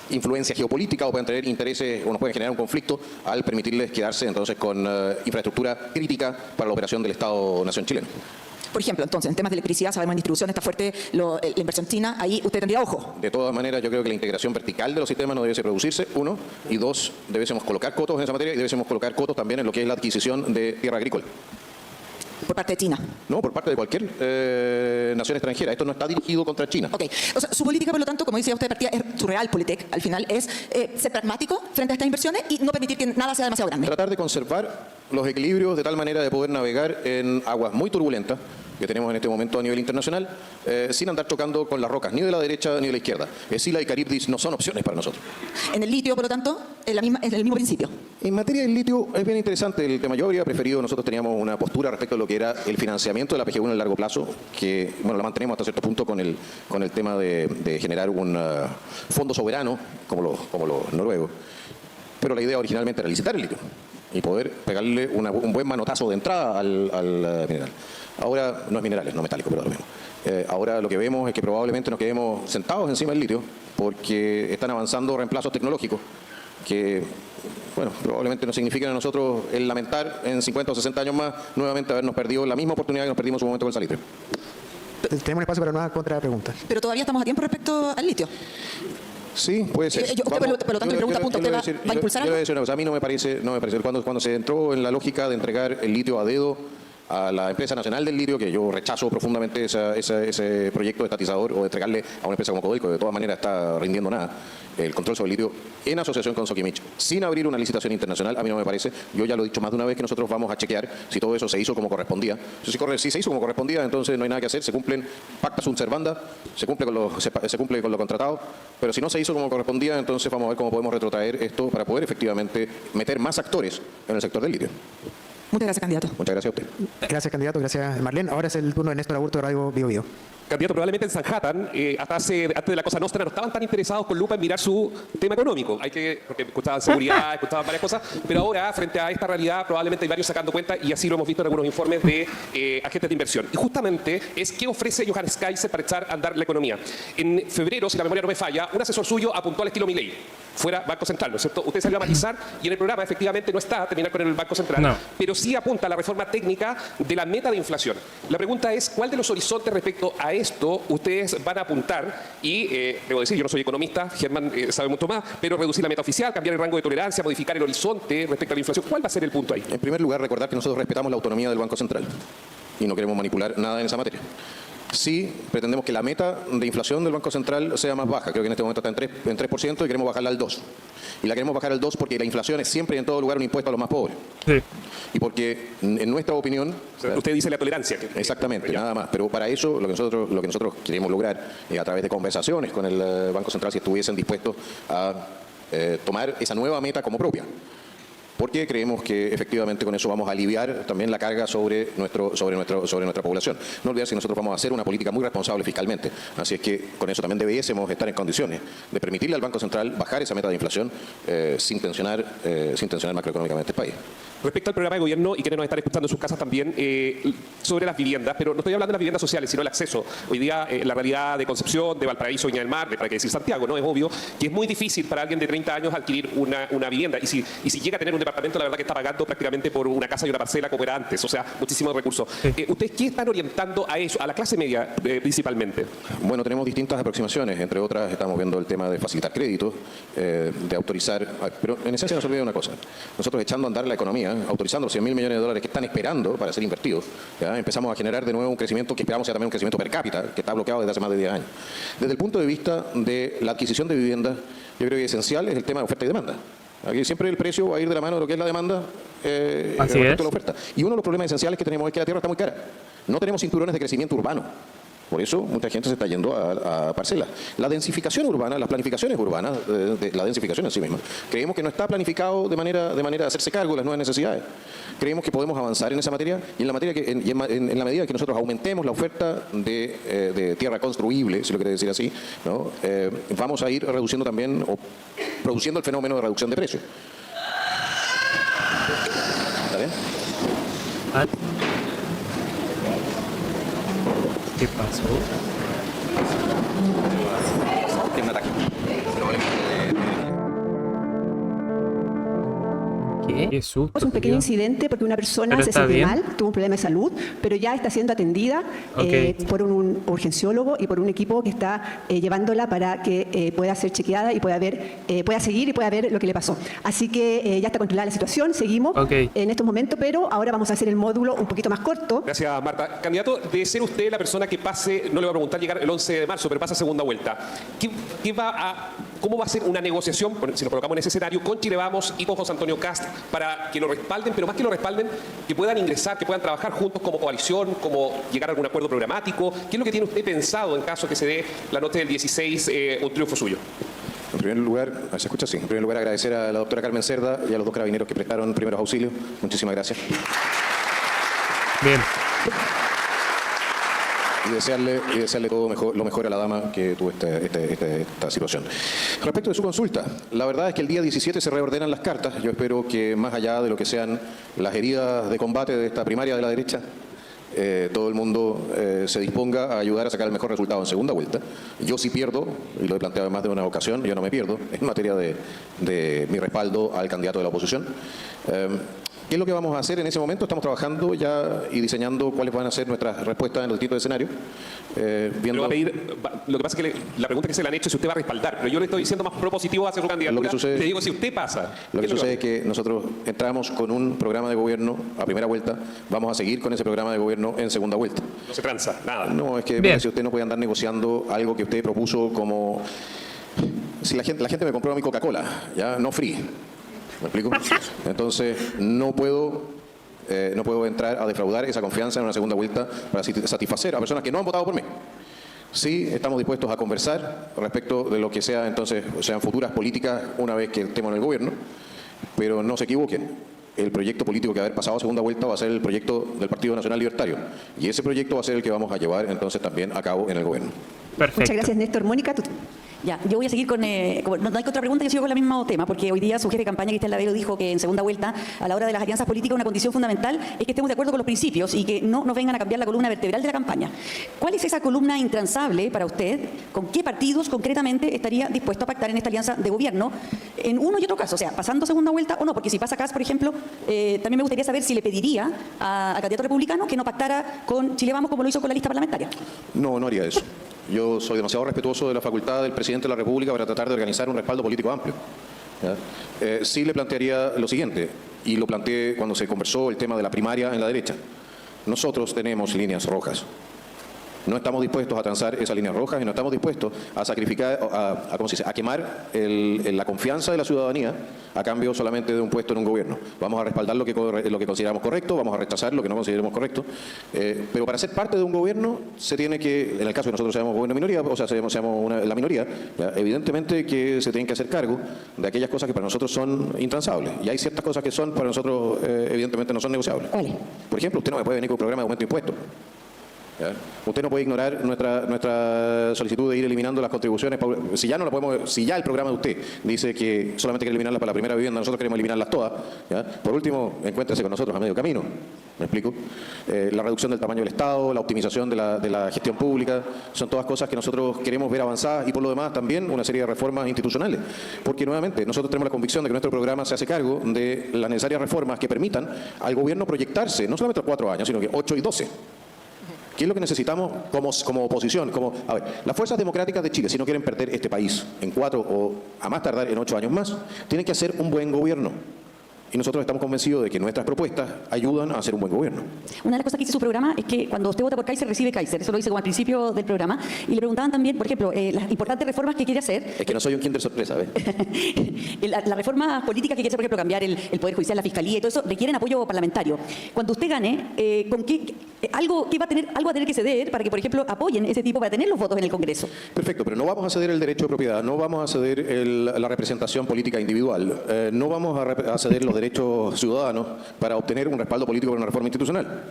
influencia geopolítica o pueden tener intereses o nos pueden generar un conflicto al permitirles quedarse entonces con infraestructura crítica para la operación del Estado-Nación chileno. Por ejemplo, entonces, en temas de electricidad, sabemos en distribución está fuerte la inversión china, ahí usted tendría ojo. De todas maneras, yo creo que la integración vertical de los sistemas no debiese producirse, uno, y dos, debiésemos colocar cotos en esa materia y debiésemos colocar cotos también en lo que es la adquisición de tierra agrícola. Por parte de China. No, por parte de cualquier nación extranjera. Esto no está dirigido contra China. Ok. O sea, su política, por lo tanto, como decía usted de partida, es su realpolitik, al final, es ser pragmático frente a estas inversiones y no permitir que nada sea demasiado grande. Tratar de conservar los equilibrios de tal manera de poder navegar en aguas muy turbulentas que tenemos en este momento a nivel internacional, sin andar chocando con las rocas, ni de la derecha ni de la izquierda. Escila y Caribdis no son opciones para nosotros. En el litio, por lo tanto, es el mismo principio. En materia del litio es bien interesante el tema. Yo habría preferido, nosotros teníamos una postura respecto a lo que era el financiamiento de la PGU en el largo plazo, que bueno, la mantenemos hasta cierto punto con el tema de generar un fondo soberano, como los noruegos. Pero la idea originalmente era licitar el litio y poder pegarle un buen manotazo de entrada al mineral. Ahora no es minerales, no metálico, pero lo mismo. Ahora lo que vemos es que probablemente nos quedemos sentados encima del litio porque están avanzando reemplazos tecnológicos que, bueno, probablemente nos signifiquen a nosotros el lamentar en 50 o 60 años más nuevamente habernos perdido la misma oportunidad que nos perdimos en su momento con el salitre. Tenemos un espacio para una contrapregunta. Pero todavía estamos a tiempo respecto al litio. Sí, puede ser. Usted, por lo tanto, mi pregunta apunta, ¿usted va a impulsar algo? algo? A mí no me parece. Cuando se entró en la lógica de entregar el litio a dedo a la empresa nacional del litio, que yo rechazo profundamente ese proyecto estatizador, o de entregarle a una empresa como Codelco, que de todas maneras está rindiendo nada, el control sobre el litio, en asociación con Sokimich, sin abrir una licitación internacional, a mí no me parece. Yo ya lo he dicho más de una vez que nosotros vamos a chequear si todo eso se hizo como correspondía. Si se hizo como correspondía, entonces no hay nada que hacer, se cumplen pacta sunt servanda, se cumple con lo contratado, pero si no se hizo como correspondía, entonces vamos a ver cómo podemos retrotraer esto para poder efectivamente meter más actores en el sector del litio. Muchas gracias, candidato. Muchas gracias a usted. Gracias, candidato. Gracias, Marlene. Ahora es el turno de Néstor Aburto de Radio Bio Bio. Candidato, probablemente en Sanhattan, antes de la Cosa Nostra, no estaban tan interesados con lupa en mirar su tema económico. Porque escuchaban seguridad, escuchaban varias cosas, pero ahora, frente a esta realidad, probablemente hay varios sacando cuenta, y así lo hemos visto en algunos informes de agentes de inversión. Y justamente es qué ofrece Johannes Kaiser para echar a andar la economía. En febrero, si la memoria no me falla, un asesor suyo apuntó al estilo Milei, fuera Banco Central, ¿no es cierto? Usted salió a matizar y en el programa efectivamente no está terminar con el Banco Central, no, pero sí apunta a la reforma técnica de la meta de inflación. La pregunta es, ¿cuál de los horizontes respecto a esto ustedes van a apuntar? Y debo decir, yo no soy economista, Germán sabe mucho más, pero reducir la meta oficial, cambiar el rango de tolerancia, modificar el horizonte respecto a la inflación. ¿Cuál va a ser el punto ahí? En primer lugar, recordar que nosotros respetamos la autonomía del Banco Central y no queremos manipular nada en esa materia. Sí, pretendemos que la meta de inflación del Banco Central sea más baja. Creo que en este momento está en 3% y queremos bajarla al 2%. Y la queremos bajar al 2% porque la inflación es siempre y en todo lugar un impuesto a los más pobres. sí. Y porque, en nuestra opinión... Usted dice la tolerancia. Exactamente, nada más. Pero para eso lo que nosotros queremos lograr a través de conversaciones con el Banco Central, si estuviesen dispuestos a tomar esa nueva meta como propia. Porque creemos que efectivamente con eso vamos a aliviar también la carga sobre nuestra población. No olvidar que nosotros vamos a hacer una política muy responsable fiscalmente. Así es que con eso también debiésemos estar en condiciones de permitirle al Banco Central bajar esa meta de inflación sin tensionar macroeconómicamente el país. Respecto al programa de gobierno, y quienes nos están escuchando en sus casas también, sobre las viviendas, pero no estoy hablando de las viviendas sociales, sino el acceso. Hoy día, la realidad de Concepción, de Valparaíso, Viña del Mar, para qué decir Santiago, ¿no? Es obvio que es muy difícil para alguien de 30 años adquirir una vivienda. Y si llega a tener un departamento, la verdad que está pagando prácticamente por una casa y una parcela como era antes. O sea, muchísimos recursos. Sí. ¿Ustedes qué están orientando a eso, a la clase media principalmente? Bueno, tenemos distintas aproximaciones. Entre otras, estamos viendo el tema de facilitar créditos, de autorizar... Pero en esencia no se olvida una cosa. Nosotros echando a andar la economía, autorizando los 100.000 millones de dólares que están esperando para ser invertidos, ¿ya? Empezamos a generar de nuevo un crecimiento que esperamos sea también un crecimiento per cápita, que está bloqueado desde hace más de 10 años. Desde el punto de vista de la adquisición de viviendas, yo creo que esencial es el tema de oferta y demanda. Aquí siempre el precio va a ir de la mano de lo que es la demanda respecto a la oferta. Y uno de los problemas esenciales que tenemos es que la tierra está muy cara. No tenemos cinturones de crecimiento urbano. Por eso mucha gente se está yendo a parcelas. La densificación urbana, las planificaciones urbanas, la densificación en sí misma, creemos que no está planificado de manera de hacerse cargo de las nuevas necesidades. Creemos que podemos avanzar en esa materia y en la medida que nosotros aumentemos la oferta de tierra construible, si lo quiere decir así, ¿no? Vamos a ir reduciendo también o produciendo el fenómeno de reducción de precios. ¿Está bien? Ah. ¿Qué pasó? Tiene un ataque. ¿Qué? ¿Qué? Qué susto, Es un pequeño tío. incidente porque una persona ¿Pero se está siente bien? mal, tuvo un problema de salud, pero ya está siendo atendida Ok. por un urgenciólogo y por un equipo que está llevándola para que pueda ser chequeada y pueda seguir y pueda ver lo que le pasó. Así que ya está controlada la situación, seguimos Ok. en estos momentos, pero ahora vamos a hacer el módulo un poquito más corto. Gracias, Marta. Candidato, de ser usted la persona que pase, no le voy a preguntar llegar el 11 de marzo, pero pasa a segunda vuelta, ¿cómo va a ser una negociación, si nos colocamos en ese escenario, con Chile Vamos y con José Antonio Kast para que lo respalden, pero más que lo respalden, que puedan ingresar, que puedan trabajar juntos como coalición, como llegar a algún acuerdo programático? ¿Qué es lo que tiene usted pensado en caso que se dé la noche del 16 un triunfo suyo? En primer lugar, ¿se escucha así? En primer lugar, agradecer a la doctora Carmen Cerda y a los dos carabineros que prestaron primeros auxilios. Muchísimas gracias. Bien. Y desearle todo lo mejor a la dama que tuvo esta situación. Respecto de su consulta, la verdad es que el día 17 se reordenan las cartas. Yo espero que más allá de lo que sean las heridas de combate de esta primaria de la derecha, todo el mundo se disponga a ayudar a sacar el mejor resultado en segunda vuelta. Yo sí pierdo, y lo he planteado en más de una ocasión, yo no me pierdo, en materia de mi respaldo al candidato de la oposición. ¿Qué es lo que vamos a hacer en ese momento? Estamos trabajando ya y diseñando cuáles van a ser nuestras respuestas en los distintos escenarios. Lo que pasa es que la pregunta que se le han hecho es si usted va a respaldar, pero yo le estoy diciendo más propositivo hacia su candidatura. Le digo si usted pasa. Lo que sucede es que nosotros entramos con un programa de gobierno a primera vuelta, vamos a seguir con ese programa de gobierno en segunda vuelta. No se tranza, nada. No, es que Bien. si usted no puede andar negociando algo que usted propuso como... Si la gente me compró mi Coca-Cola, ya no free. ¿Me explico? Entonces, no puedo entrar a defraudar esa confianza en una segunda vuelta para satisfacer a personas que no han votado por mí. Sí, estamos dispuestos a conversar respecto de lo que sea, entonces, sean futuras políticas una vez que estemos en el gobierno, pero no se equivoquen. El proyecto político que va a haber pasado a segunda vuelta va a ser el proyecto del Partido Nacional Libertario. Y ese proyecto va a ser el que vamos a llevar entonces también a cabo en el gobierno. Perfecto. Muchas gracias, Néstor. Mónica, tú. Ya, yo voy a seguir con... no hay otra pregunta, yo sigo con el mismo tema, porque hoy día su jefe de campaña, Cristian Lavero, dijo que en segunda vuelta, a la hora de las alianzas políticas, una condición fundamental es que estemos de acuerdo con los principios y que no nos vengan a cambiar la columna vertebral de la campaña. ¿Cuál es esa columna intransable para usted? ¿Con qué partidos concretamente estaría dispuesto a pactar en esta alianza de gobierno en uno y otro caso? O sea, pasando segunda vuelta o no, porque si pasa Kast, por ejemplo, también me gustaría saber si le pediría al candidato republicano que no pactara con Chile Vamos como lo hizo con la lista parlamentaria. No, no haría eso. Yo soy demasiado respetuoso de la facultad del presidente de la República para tratar de organizar un respaldo político amplio. ¿Ya? Sí le plantearía lo siguiente, y lo planteé cuando se conversó el tema de la primaria en la derecha. Nosotros tenemos líneas rojas. No estamos dispuestos a transar esas líneas rojas y no estamos dispuestos a sacrificar, ¿cómo se dice?, a quemar la confianza de la ciudadanía a cambio solamente de un puesto en un gobierno. Vamos a respaldar lo que consideramos correcto, vamos a rechazar lo que no consideremos correcto. Pero para ser parte de un gobierno se tiene que, en el caso de que nosotros seamos gobierno minoría, o sea, seamos la minoría, ¿ya? Evidentemente que se tienen que hacer cargo de aquellas cosas que para nosotros son intransables. Y hay ciertas cosas que son para nosotros, evidentemente, no son negociables. ¿Cuáles? Por ejemplo, usted no me puede venir con un programa de aumento de impuestos. ¿Ya? Usted no puede ignorar nuestra solicitud de ir eliminando las contribuciones. Si ya el programa de usted dice que solamente quiere eliminarlas para la primera vivienda, nosotros queremos eliminarlas todas. ¿Ya? Por último, encuéntrese con nosotros a medio camino. ¿Me explico? La reducción del tamaño del Estado, la optimización de la gestión pública, son todas cosas que nosotros queremos ver avanzadas y por lo demás también una serie de reformas institucionales. Porque nuevamente nosotros tenemos la convicción de que nuestro programa se hace cargo de las necesarias reformas que permitan al gobierno proyectarse, no solamente a 4 años, sino que 8 y 12. ¿Qué es lo que necesitamos como oposición? A ver, las fuerzas democráticas de Chile, si no quieren perder este país en 4 o a más tardar en 8 años más, tienen que hacer un buen gobierno. Y nosotros estamos convencidos de que nuestras propuestas ayudan a hacer un buen gobierno. Una de las cosas que dice su programa es que cuando usted vota por Kaiser, recibe Kaiser. Eso lo dice como al principio del programa. Y le preguntaban también, por ejemplo, las importantes reformas que quiere hacer. Es que no soy un kinder sorpresa, ¿ves? Las reformas políticas que quiere hacer, por ejemplo, cambiar el Poder Judicial, la Fiscalía y todo eso, requieren apoyo parlamentario. Cuando usted gane, algo va a tener que ceder para que, por ejemplo, apoyen ese tipo, para tener los votos en el Congreso. Perfecto, pero no vamos a ceder el derecho de propiedad, no vamos a ceder la representación política individual, no vamos a ceder los derechos ciudadanos para obtener un respaldo político para una reforma institucional.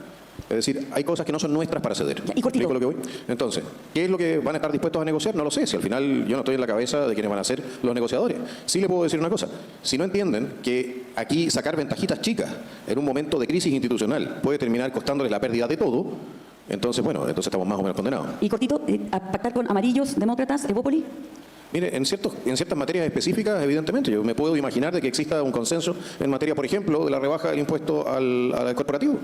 Es decir, hay cosas que no son nuestras para ceder. Y cortito. ¿Explico lo que voy? Entonces, ¿qué es lo que van a estar dispuestos a negociar? No lo sé, si al final yo no estoy en la cabeza de quienes van a ser los negociadores. Sí le puedo decir una cosa, si no entienden que aquí sacar ventajitas chicas en un momento de crisis institucional puede terminar costándoles la pérdida de todo, entonces estamos más o menos condenados. Y cortito, a pactar con amarillos, demócratas, Evópoli. Mire, en ciertas materias específicas, evidentemente, yo me puedo imaginar de que exista un consenso en materia, por ejemplo, de la rebaja del impuesto al corporativo.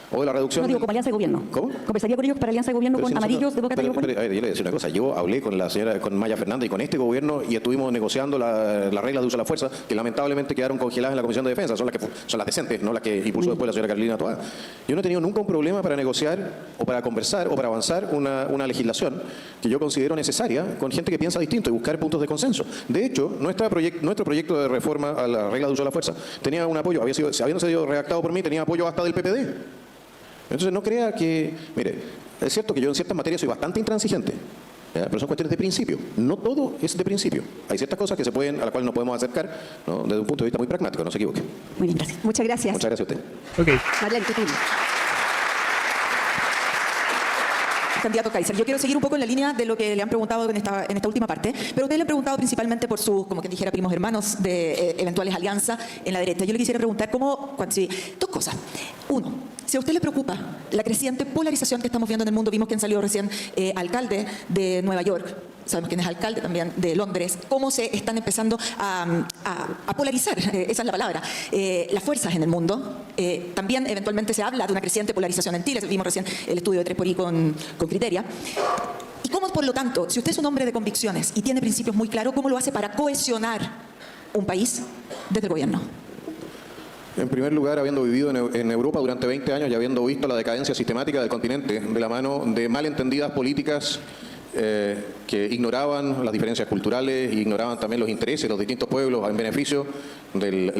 O de la reducción... No digo, como alianza de gobierno. ¿Cómo? ¿Conversaría con ellos para alianza de gobierno Pero con si amarillos de Boca pero, Tallo? a ver, yo le voy a decir una cosa. Yo hablé con la señora, con Maya Fernández y con este gobierno y estuvimos negociando las reglas de uso de la fuerza que lamentablemente quedaron congeladas en la Comisión de Defensa. Son las decentes, no las que impulsó después la señora Carolina Toá. Yo no he tenido nunca un problema para negociar o para conversar o para avanzar una legislación que yo considero necesaria con gente que piensa distinto y buscar puntos de consenso. De hecho, nuestro proyecto de reforma a la regla de uso de la fuerza tenía un apoyo, habiendo sido redactado por mí, tenía apoyo hasta del PPD. Entonces no crea que... Mire, es cierto que yo en ciertas materias soy bastante intransigente, ¿ya? Pero son cuestiones de principio. No todo es de principio. Hay ciertas cosas que a las cuales nos podemos acercar, ¿no? Desde un punto de vista muy pragmático, no se equivoque. Muy bien, gracias. Muchas gracias. Muchas gracias a usted. Ok. Marlene, tu turno. Candidato Kaiser, yo quiero seguir un poco en la línea de lo que le han preguntado en esta última parte, pero ustedes le han preguntado principalmente por sus, como quien dijera, primos hermanos de eventuales alianzas en la derecha. Yo le quisiera preguntar dos cosas. Uno, si a usted le preocupa la creciente polarización que estamos viendo en el mundo, vimos que han salido recién alcalde de Nueva York, sabemos quién es alcalde también de Londres, cómo se están empezando a polarizar, esa es la palabra, las fuerzas en el mundo. También eventualmente se habla de una creciente polarización en Chile, vimos recién el estudio de 3xI con Criteria. Y cómo, por lo tanto, si usted es un hombre de convicciones y tiene principios muy claros, ¿cómo lo hace para cohesionar un país desde el gobierno? En primer lugar, habiendo vivido en Europa durante 20 años y habiendo visto la decadencia sistemática del continente de la mano de malentendidas políticas que ignoraban las diferencias culturales e ignoraban también los intereses de los distintos pueblos en beneficio de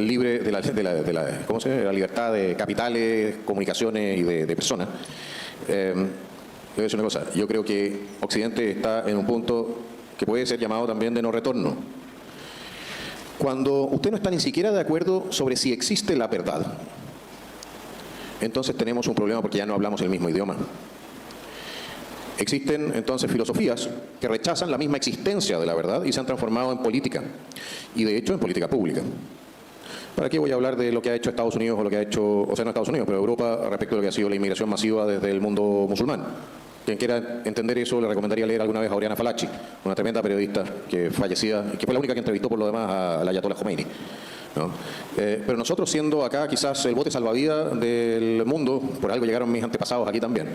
la libertad de capitales, comunicaciones y de personas. Voy a decir una cosa, yo creo que Occidente está en un punto que puede ser llamado también de no retorno. Cuando usted no está ni siquiera de acuerdo sobre si existe la verdad, entonces tenemos un problema porque ya no hablamos el mismo idioma. Existen entonces filosofías que rechazan la misma existencia de la verdad y se han transformado en política, y de hecho en política pública. ¿Para qué voy a hablar de lo que ha hecho Estados Unidos o lo que ha hecho, o sea, no Estados Unidos, pero Europa respecto a lo que ha sido la inmigración masiva desde el mundo musulmán? Quien quiera entender eso, le recomendaría leer alguna vez a Oriana Falachi, una tremenda periodista que fallecida, que fue la única que entrevistó por lo demás a la Ayatollah Khomeini, ¿no? Pero nosotros, siendo acá quizás el bote salvavidas del mundo, por algo llegaron mis antepasados aquí también,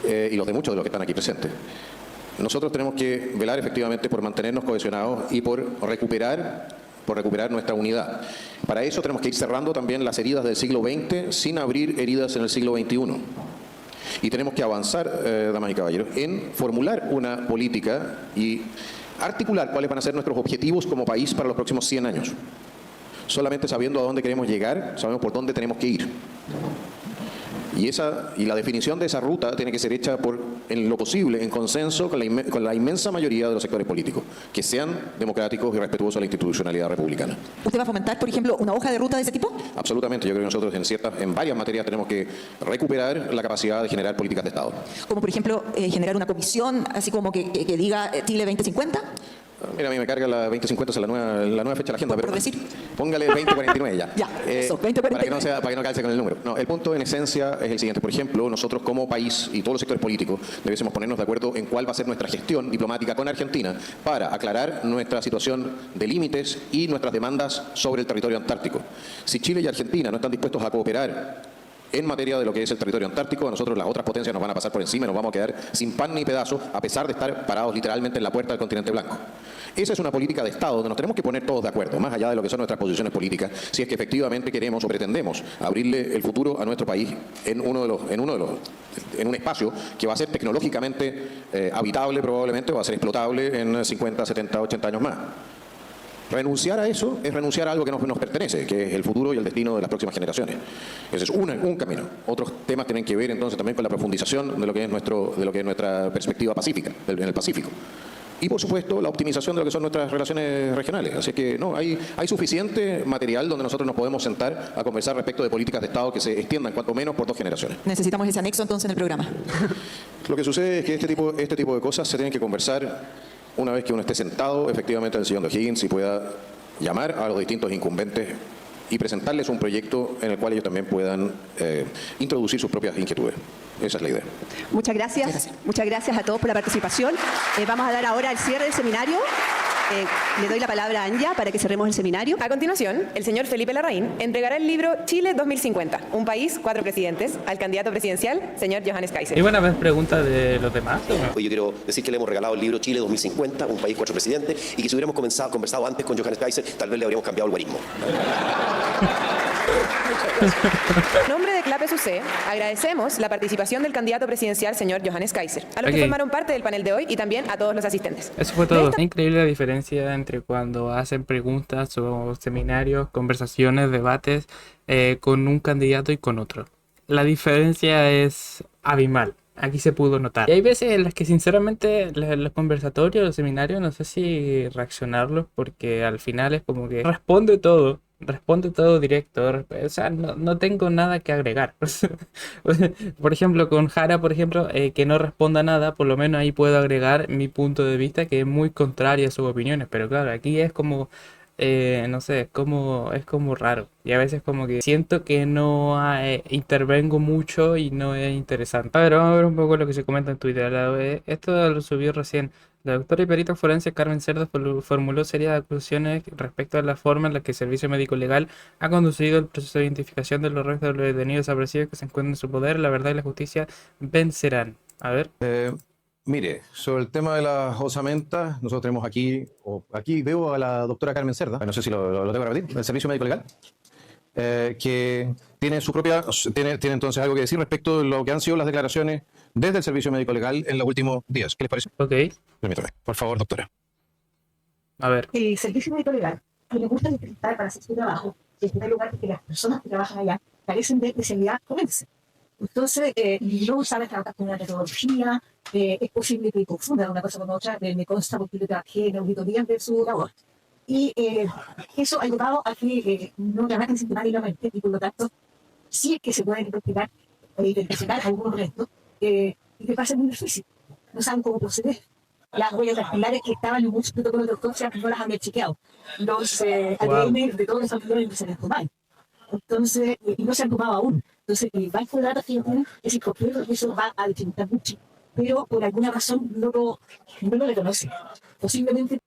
y los de muchos de los que están aquí presentes, nosotros tenemos que velar efectivamente por mantenernos cohesionados y por recuperar nuestra unidad. Para eso tenemos que ir cerrando también las heridas del siglo XX sin abrir heridas en el siglo XXI. Y tenemos que avanzar, damas y caballeros, en formular una política y articular cuáles van a ser nuestros objetivos como país para los próximos 100 años. Solamente sabiendo a dónde queremos llegar, sabemos por dónde tenemos que ir. Y la definición de esa ruta tiene que ser hecha en lo posible, en consenso con la inmensa mayoría de los sectores políticos, que sean democráticos y respetuosos a la institucionalidad republicana. ¿Usted va a fomentar, por ejemplo, una hoja de ruta de ese tipo? Absolutamente. Yo creo que nosotros en varias materias tenemos que recuperar la capacidad de generar políticas de Estado. Como, por ejemplo, generar una comisión, así como que diga Chile 2050. Mira, a mí me carga la 2050, es la nueva fecha de la agenda, Por pero decir. póngale 2049 ya. Ya, eso, 2049. Para que no calce con el número. No, el punto en esencia es el siguiente. Por ejemplo, nosotros como país y todos los sectores políticos debiésemos ponernos de acuerdo en cuál va a ser nuestra gestión diplomática con Argentina para aclarar nuestra situación de límites y nuestras demandas sobre el territorio antártico. Si Chile y Argentina no están dispuestos a cooperar en materia de lo que es el territorio antártico, a nosotros las otras potencias nos van a pasar por encima y nos vamos a quedar sin pan ni pedazo, a pesar de estar parados literalmente en la puerta del continente blanco. Esa es una política de Estado donde nos tenemos que poner todos de acuerdo, más allá de lo que son nuestras posiciones políticas, si es que efectivamente queremos o pretendemos abrirle el futuro a nuestro país en un espacio que va a ser tecnológicamente habitable probablemente, o va a ser explotable en 50, 70, 80 años más. Renunciar a eso es renunciar a algo que nos pertenece, que es el futuro y el destino de las próximas generaciones. Ese es un camino. Otros temas tienen que ver entonces también con la profundización de lo que es nuestra perspectiva pacífica, en el Pacífico. Y por supuesto la optimización de lo que son nuestras relaciones regionales. Así que no, hay suficiente material donde nosotros nos podemos sentar a conversar respecto de políticas de Estado que se extiendan cuanto menos por 2 generaciones. Necesitamos ese anexo entonces en el programa. Lo que sucede es que este tipo de cosas se tienen que conversar una vez que uno esté sentado efectivamente en el sillón de O'Higgins y pueda llamar a los distintos incumbentes y presentarles un proyecto en el cual ellos también puedan introducir sus propias inquietudes. Esa es la idea. Muchas gracias. Muchas gracias a todos por la participación. Vamos a dar ahora el cierre del seminario. Le doy la palabra a Anja para que cerremos el seminario. A continuación, el señor Felipe Larraín entregará el libro Chile 2050, un país, 4 presidentes, al candidato presidencial, señor Johannes Kaiser. ¿Y van a ver preguntas de los demás? ¿O no? Yo quiero decir que le hemos regalado el libro Chile 2050, un país, 4 presidentes, y que si hubiéramos conversado antes con Johannes Kaiser, tal vez le habríamos cambiado el guarismo. En nombre de CLAPES UC, agradecemos la participación del candidato presidencial, señor Johannes Kaiser, a los Ok. que formaron parte del panel de hoy y también a todos los asistentes. Eso fue todo. Es increíble la diferencia entre cuando hacen preguntas o seminarios, conversaciones, debates con un candidato y con otro. La diferencia es abismal. Aquí se pudo notar. Y hay veces en las que sinceramente los conversatorios, los seminarios, no sé si reaccionarlos porque al final es como que responde todo directo. O sea, no tengo nada que agregar. Por ejemplo, con Jara, por ejemplo, que no responda nada, por lo menos ahí puedo agregar mi punto de vista que es muy contrario a sus opiniones. Pero claro, aquí es como, no sé, es como raro. Y a veces como que siento que no intervengo mucho y no es interesante. A ver, vamos a ver un poco lo que se comenta en Twitter. Esto lo subió recién. La doctora y perita forense Carmen Cerda formuló serias acusaciones respecto a la forma en la que el Servicio Médico Legal ha conducido el proceso de identificación de los restos de los detenidos desaparecidos que se encuentran en su poder. La verdad y la justicia vencerán. A ver. Mire, sobre el tema de las osamentas, nosotros tenemos aquí veo a la doctora Carmen Cerda, no sé si lo tengo que repetir, del Servicio Médico Legal, que tiene su propia, tiene entonces algo que decir respecto de lo que han sido las declaraciones desde el Servicio Médico Legal en los últimos días. ¿Qué les parece? Ok. Permítame, por favor, doctora. A ver. El Servicio Médico Legal le gusta detectar para hacer su trabajo, en primer lugar, que las personas que trabajan allá carecen de especialidad forense. Entonces, no saben trabajar con una metodología, es posible que confundan una cosa con otra, me consta porque yo trabajé en auditorías de su labor. Y eso ha ayudado a que no trabajen sistemáticamente y por lo tanto, sí es que se pueden investigar o identificar algunos restos y que pasa muy difícil. No saben cómo proceder. Las huellas dactilares que estaban en muchos protocolos de autopsia no las habían chequeado. Los ADN de todos los familiares se les tomaron. Entonces, y no se han tomado aún. Entonces, el banco de datos que ellos tienen es incompleto y eso va a dificultar mucho. Pero por alguna razón no lo reconocen. Posiblemente.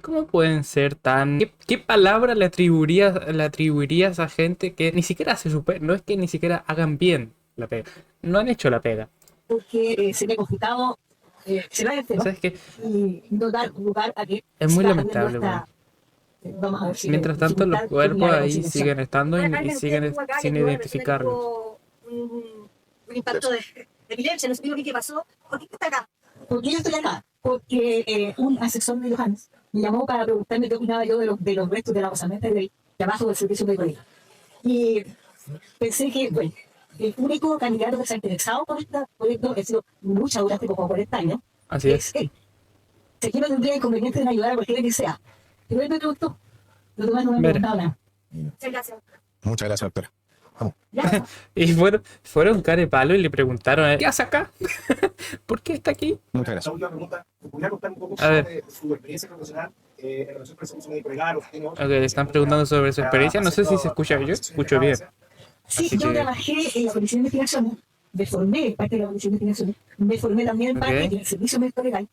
¿Cómo pueden ser tan... ¿Qué palabra le atribuirías a gente que ni siquiera no es que ni siquiera hagan bien la pega, no han hecho la pega? Porque se le ha complicado, se va a tema, O sea, es que y no dar lugar a que... es muy siga lamentable. habiendo vamos a ver si Mientras tanto, los dificultad cuerpos en la ahí reconciliación. siguen estando y siguen sin identificarlos. Un impacto de epilepsia, no sé qué pasó. ¿Por qué está acá? ¿Por qué yo estoy acá? Porque un asesor de Johannes me llamó para preguntarme qué opinaba yo de los restos de la osamenta y del trabajo del servicio médico legal. Y pensé que, bueno, el único candidato que se ha interesado por esto ha sido lucha durante como 40 años. Así es. él. Si aquí no tendría inconveniente en ayudar a cualquiera que sea. Pero él me preguntó. Los demás no me han preguntado nada. Muchas gracias. Muchas gracias, doctora. Ya. Y fueron cara de palo y le preguntaron, ¿qué hace acá? ¿Por qué está aquí? Muchas gracias. La última pregunta, ¿me podría contar un poco A ver. sobre su experiencia profesional en relación con el servicio médico legal? Ok, están preguntando sobre su experiencia. No sé si se escucha. Yo escucho bien. Sí, Así yo que- trabajé en la Policía de Investigaciones, me formé parte de la Policía de Investigaciones, me formé también parte Ok. del Servicio Médico Legal,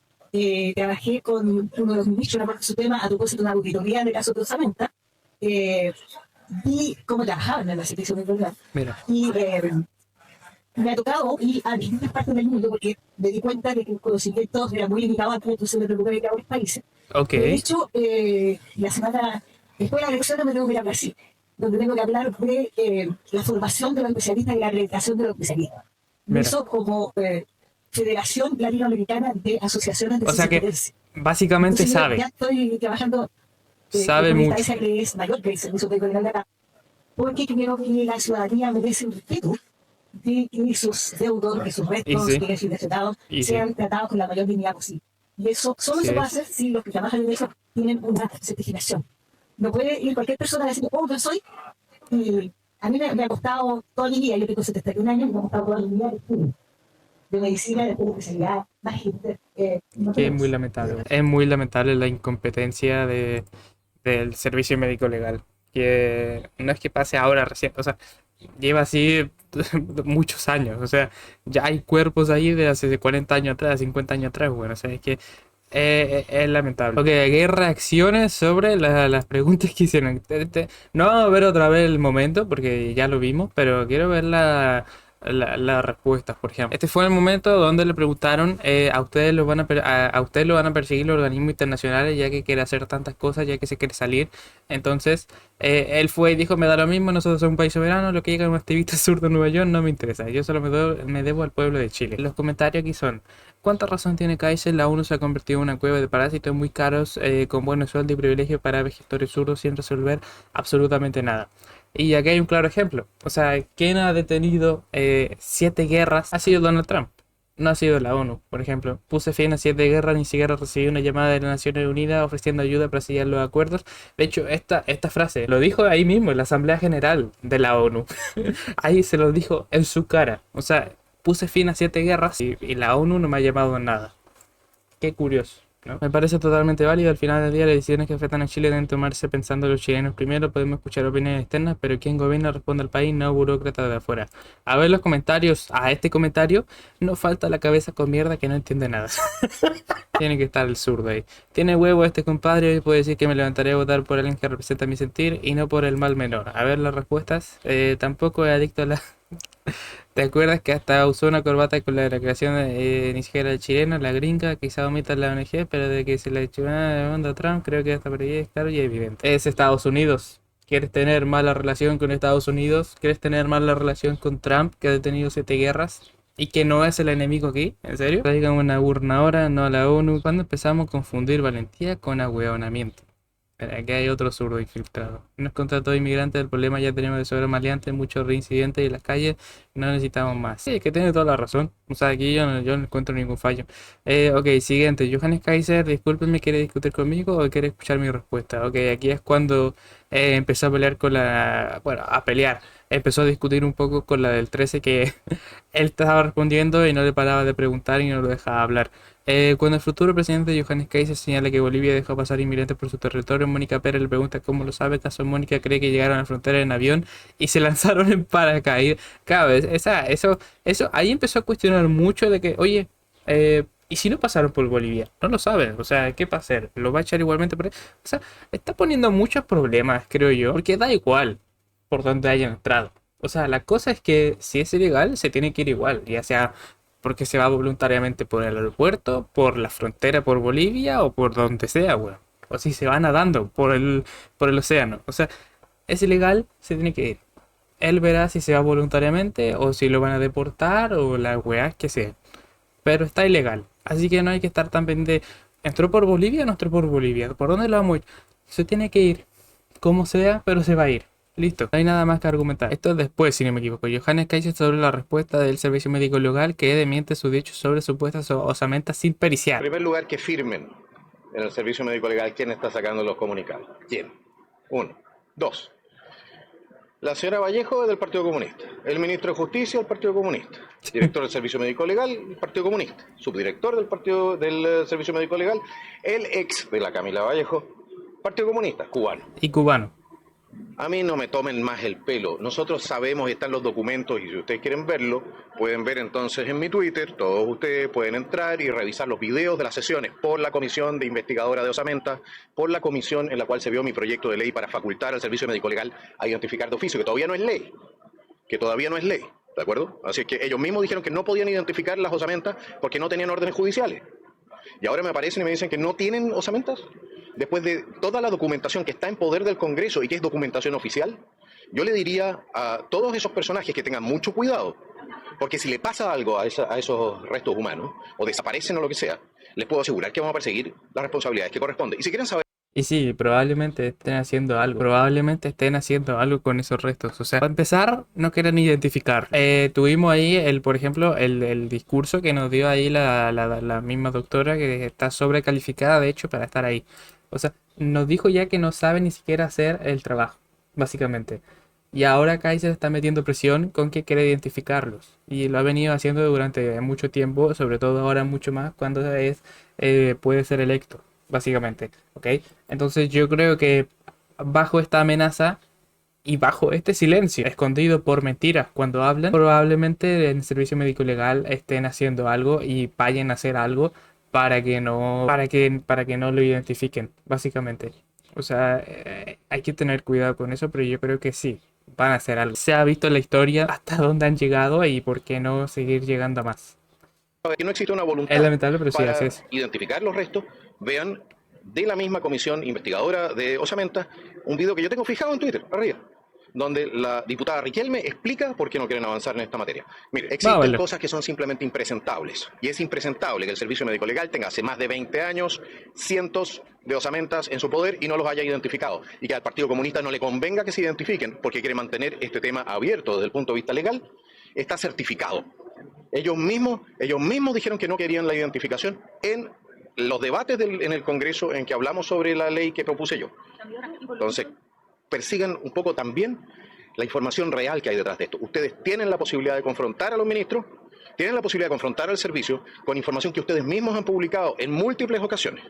trabajé con uno de los ministros de la Corte Suprema a propósito de una auditoría de casos de osamenta, vi cómo trabajaban en el Servicio Médico Legal Mira. y me ha tocado ir a distintas partes del mundo porque me di cuenta de que el conocimiento era muy limitado antes, entonces me preocupé de ir a varios países. Ok. De hecho, la semana después de la elección me tengo que ir a Brasil, donde tengo que hablar de la formación de los especialistas y la acreditación de los especialistas. Mira. Eso como Federación Latinoamericana de Asociaciones de O sea que Ciencias. básicamente Entonces, sabe. Ya estoy trabajando Sabe con una mucho. instancia que es mayor que el Servicio Médico Legal de acá, porque creo que la ciudadanía merece un respeto de que sus deudos, que sus restos, Y sí. que sus desechados Y sí. sean tratados con la mayor dignidad posible. Y eso solo Sí se puede es. hacer si los que trabajan en eso tienen una certificación. No puede ir cualquier persona a decir, oh, yo soy. Y a mí me ha costado toda mi vida, yo tengo 71 años, y me ha costado toda mi vida el estudio de medicina, de especialidad, magíster. No Que es tenemos. muy lamentable. Es muy lamentable la incompetencia del servicio médico legal. Que no es que pase ahora recién, o sea, lleva así muchos años. O sea, ya hay cuerpos ahí de hace 40 años atrás, 50 años atrás. Bueno, o sea, es que Es lamentable. Ok, aquí hay reacciones sobre las preguntas que hicieron. No vamos a ver otra vez el momento porque ya lo vimos, pero quiero ver las respuestas, por ejemplo. Este fue el momento donde le preguntaron a ustedes a ustedes lo van a perseguir los organismos internacionales ya que quiere hacer tantas cosas, ya que se quiere salir. Entonces, él fue y dijo, me da lo mismo, nosotros somos un país soberano, lo que diga un activista zurdo en Nueva York no me interesa, yo solo me debo al pueblo de Chile. Los comentarios aquí son: ¿cuánta razón tiene Kaiser? La ONU se ha convertido en una cueva de parásitos muy caros, con buenos sueldos y privilegios para vegetarios zurdos sin resolver absolutamente nada. Y aquí hay un claro ejemplo. O sea, quien ha detenido 7 guerras ha sido Donald Trump. No ha sido la ONU, por ejemplo. Puse fin a 7 guerras, ni siquiera recibí una llamada de las Naciones Unidas ofreciendo ayuda para sellar los acuerdos. De hecho, esta frase lo dijo ahí mismo en la Asamblea General de la ONU. Ahí se lo dijo en su cara. O sea, puse fin a 7 guerras y la ONU no me ha llamado en nada. Qué curioso, ¿no? Me parece totalmente válido. Al final del día, las decisiones que afectan a Chile deben tomarse pensando en los chilenos primero. Podemos escuchar opiniones externas, pero quien gobierna responde al país, no burócratas de afuera. A ver los comentarios. A este comentario no falta la cabeza con mierda que no entiende nada. Tiene que estar el zurdo ahí. Tiene huevo este compadre y puede decir que me levantaré a votar por alguien que representa mi sentir y no por el mal menor. A ver las respuestas. Tampoco es adicto a la... ¿Te acuerdas que hasta usó una corbata con la creación ni siquiera el chileno, la gringa, quizá omita la ONG, pero de que se le echó de mundo a Trump, creo que hasta por ahí es claro y evidente. Es Estados Unidos. ¿Quieres tener mala relación con Estados Unidos? ¿Quieres tener mala relación con Trump, que ha detenido 7 guerras? ¿Y que no es el enemigo aquí? ¿En serio? Traigan una urna ahora, no a la ONU. ¿Cuándo empezamos a confundir valentía con ahueonamiento? Aquí hay otro zurdo infiltrado. No es contra todo inmigrante, el problema ya tenemos de sobra maleantes, muchos reincidentes en las calles, no necesitamos más. Sí, es que tiene toda la razón. O sea, aquí yo no encuentro ningún fallo. Ok, siguiente. Johannes Kaiser, discúlpenme, ¿quiere discutir conmigo o quiere escuchar mi respuesta? Ok, aquí es cuando empezó a pelear con bueno, a pelear. Empezó a discutir un poco con la del 13 que él estaba respondiendo y no le paraba de preguntar y no lo dejaba hablar. Cuando el futuro presidente Johannes Kaiser señala que Bolivia dejó pasar inmigrantes por su territorio, Mónica Pérez le pregunta cómo lo sabe. ¿Acaso Mónica cree que llegaron a la frontera en avión y se lanzaron en paracaídas? Claro, eso, ahí empezó a cuestionar mucho de que, oye, ¿y si no pasaron por Bolivia? No lo saben, o sea, ¿qué va a hacer? ¿Lo va a echar igualmente por ahí? O sea, está poniendo muchos problemas, creo yo, porque da igual por donde hayan entrado. O sea, la cosa es que si es ilegal, se tiene que ir igual, ya sea porque se va voluntariamente por el aeropuerto, por la frontera, por Bolivia o por donde sea, weón. O si se va nadando por el océano. O sea, es ilegal, se tiene que ir. Él verá si se va voluntariamente o si lo van a deportar o la weá que sea. Pero está ilegal. Así que no hay que estar tan pendiente. ¿Entró por Bolivia o no entró por Bolivia? ¿Por dónde lo vamos a ir? Se tiene que ir. Como sea, pero se va a ir. Listo, no hay nada más que argumentar. Esto es después, si no me equivoco. Johannes Kaiser sobre la respuesta del Servicio Médico Legal que desmiente sus dichos sobre supuestas osamentas sin En periciar. primer lugar, que firmen en el Servicio Médico Legal quién está sacando los comunicados. ¿Quién? 1. 2. La señora Vallejo es del Partido Comunista. El ministro de Justicia del Partido Comunista. Director del Servicio Médico Legal del Partido Comunista. Subdirector del Servicio Médico Legal. El ex de la Camila Vallejo. Partido Comunista, cubano. Y cubano. A mí no me tomen más el pelo. Nosotros sabemos y están los documentos y si ustedes quieren verlo, pueden ver entonces en mi Twitter. Todos ustedes pueden entrar y revisar los videos de las sesiones por la comisión de investigadora de osamenta, por la comisión en la cual se vio mi proyecto de ley para facultar al Servicio Médico Legal a identificar de oficio, que todavía no es ley. ¿De acuerdo? Así es que ellos mismos dijeron que no podían identificar las osamentas porque no tenían órdenes judiciales. Y ahora me aparecen y me dicen que no tienen osamentas. Después de toda la documentación que está en poder del Congreso y que es documentación oficial, yo le diría a todos esos personajes que tengan mucho cuidado, porque si le pasa algo a esos restos humanos, o desaparecen o lo que sea, les puedo asegurar que vamos a perseguir las responsabilidades que corresponden. Y si quieren saber... Y sí, probablemente estén haciendo algo con esos restos. O sea, para empezar, no quieren identificar. Tuvimos ahí, por ejemplo, el discurso que nos dio ahí la misma doctora, que está sobrecalificada, de hecho, para estar ahí. O sea, nos dijo ya que no sabe ni siquiera hacer el trabajo, básicamente. Y ahora Kaiser está metiendo presión con que quiere identificarlos. Y lo ha venido haciendo durante mucho tiempo, sobre todo ahora mucho más cuando puede ser electo, básicamente. ¿Ok? Entonces yo creo que bajo esta amenaza y bajo este silencio, escondido por mentiras cuando hablan, probablemente en el Servicio Médico Legal estén haciendo algo y vayan a hacer algo para que no lo identifiquen, básicamente. O sea, hay que tener cuidado con eso, pero yo creo que sí, van a hacer algo. Se ha visto en la historia hasta dónde han llegado y por qué no seguir llegando a más. Que no existe una voluntad Es lamentable, pero sí, para así es. identificar los restos. Vean de la misma comisión investigadora de Osamenta un video que yo tengo fijado en Twitter, arriba, donde la diputada Riquelme explica por qué no quieren avanzar en esta materia. Mire, existen cosas que son simplemente impresentables. Y es impresentable que el Servicio Médico Legal tenga hace más de 20 años cientos de osamentas en su poder y no los haya identificado. Y que al Partido Comunista no le convenga que se identifiquen porque quiere mantener este tema abierto desde el punto de vista legal. Está certificado. Ellos mismos dijeron que no querían la identificación en los debates en el Congreso en que hablamos sobre la ley que propuse yo. Entonces, persigan un poco también la información real que hay detrás de esto. Ustedes tienen la posibilidad de confrontar a los ministros, tienen la posibilidad de confrontar al servicio con información que ustedes mismos han publicado en múltiples ocasiones,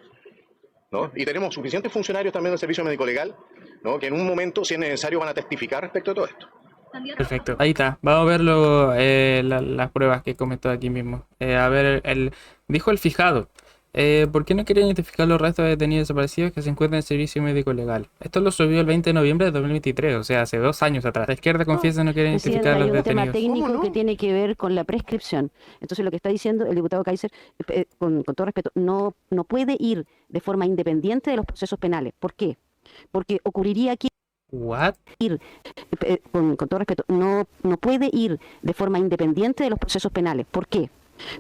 ¿no? Y tenemos suficientes funcionarios también del Servicio Médico Legal, ¿no?, que en un momento, si es necesario, van a testificar respecto a todo esto. Perfecto, ahí está. Vamos a ver las pruebas que comentó aquí mismo. A ver, dijo el fijado. ¿Por qué no quiere identificar los restos de detenidos desaparecidos que se encuentran en el Servicio Médico Legal? Esto lo subió el 20 de noviembre de 2023, o sea, hace 2 años atrás. La izquierda confiesa no quiere identificar a los detenidos. Hay un tema técnico que tiene que ver con la prescripción. Entonces, lo que está diciendo el diputado Kaiser, con todo respeto, no puede ir de forma independiente de los procesos penales. ¿Por qué? Porque ocurriría aquí... ¿What? Con todo respeto, no puede ir de forma independiente de los procesos penales. ¿Por qué?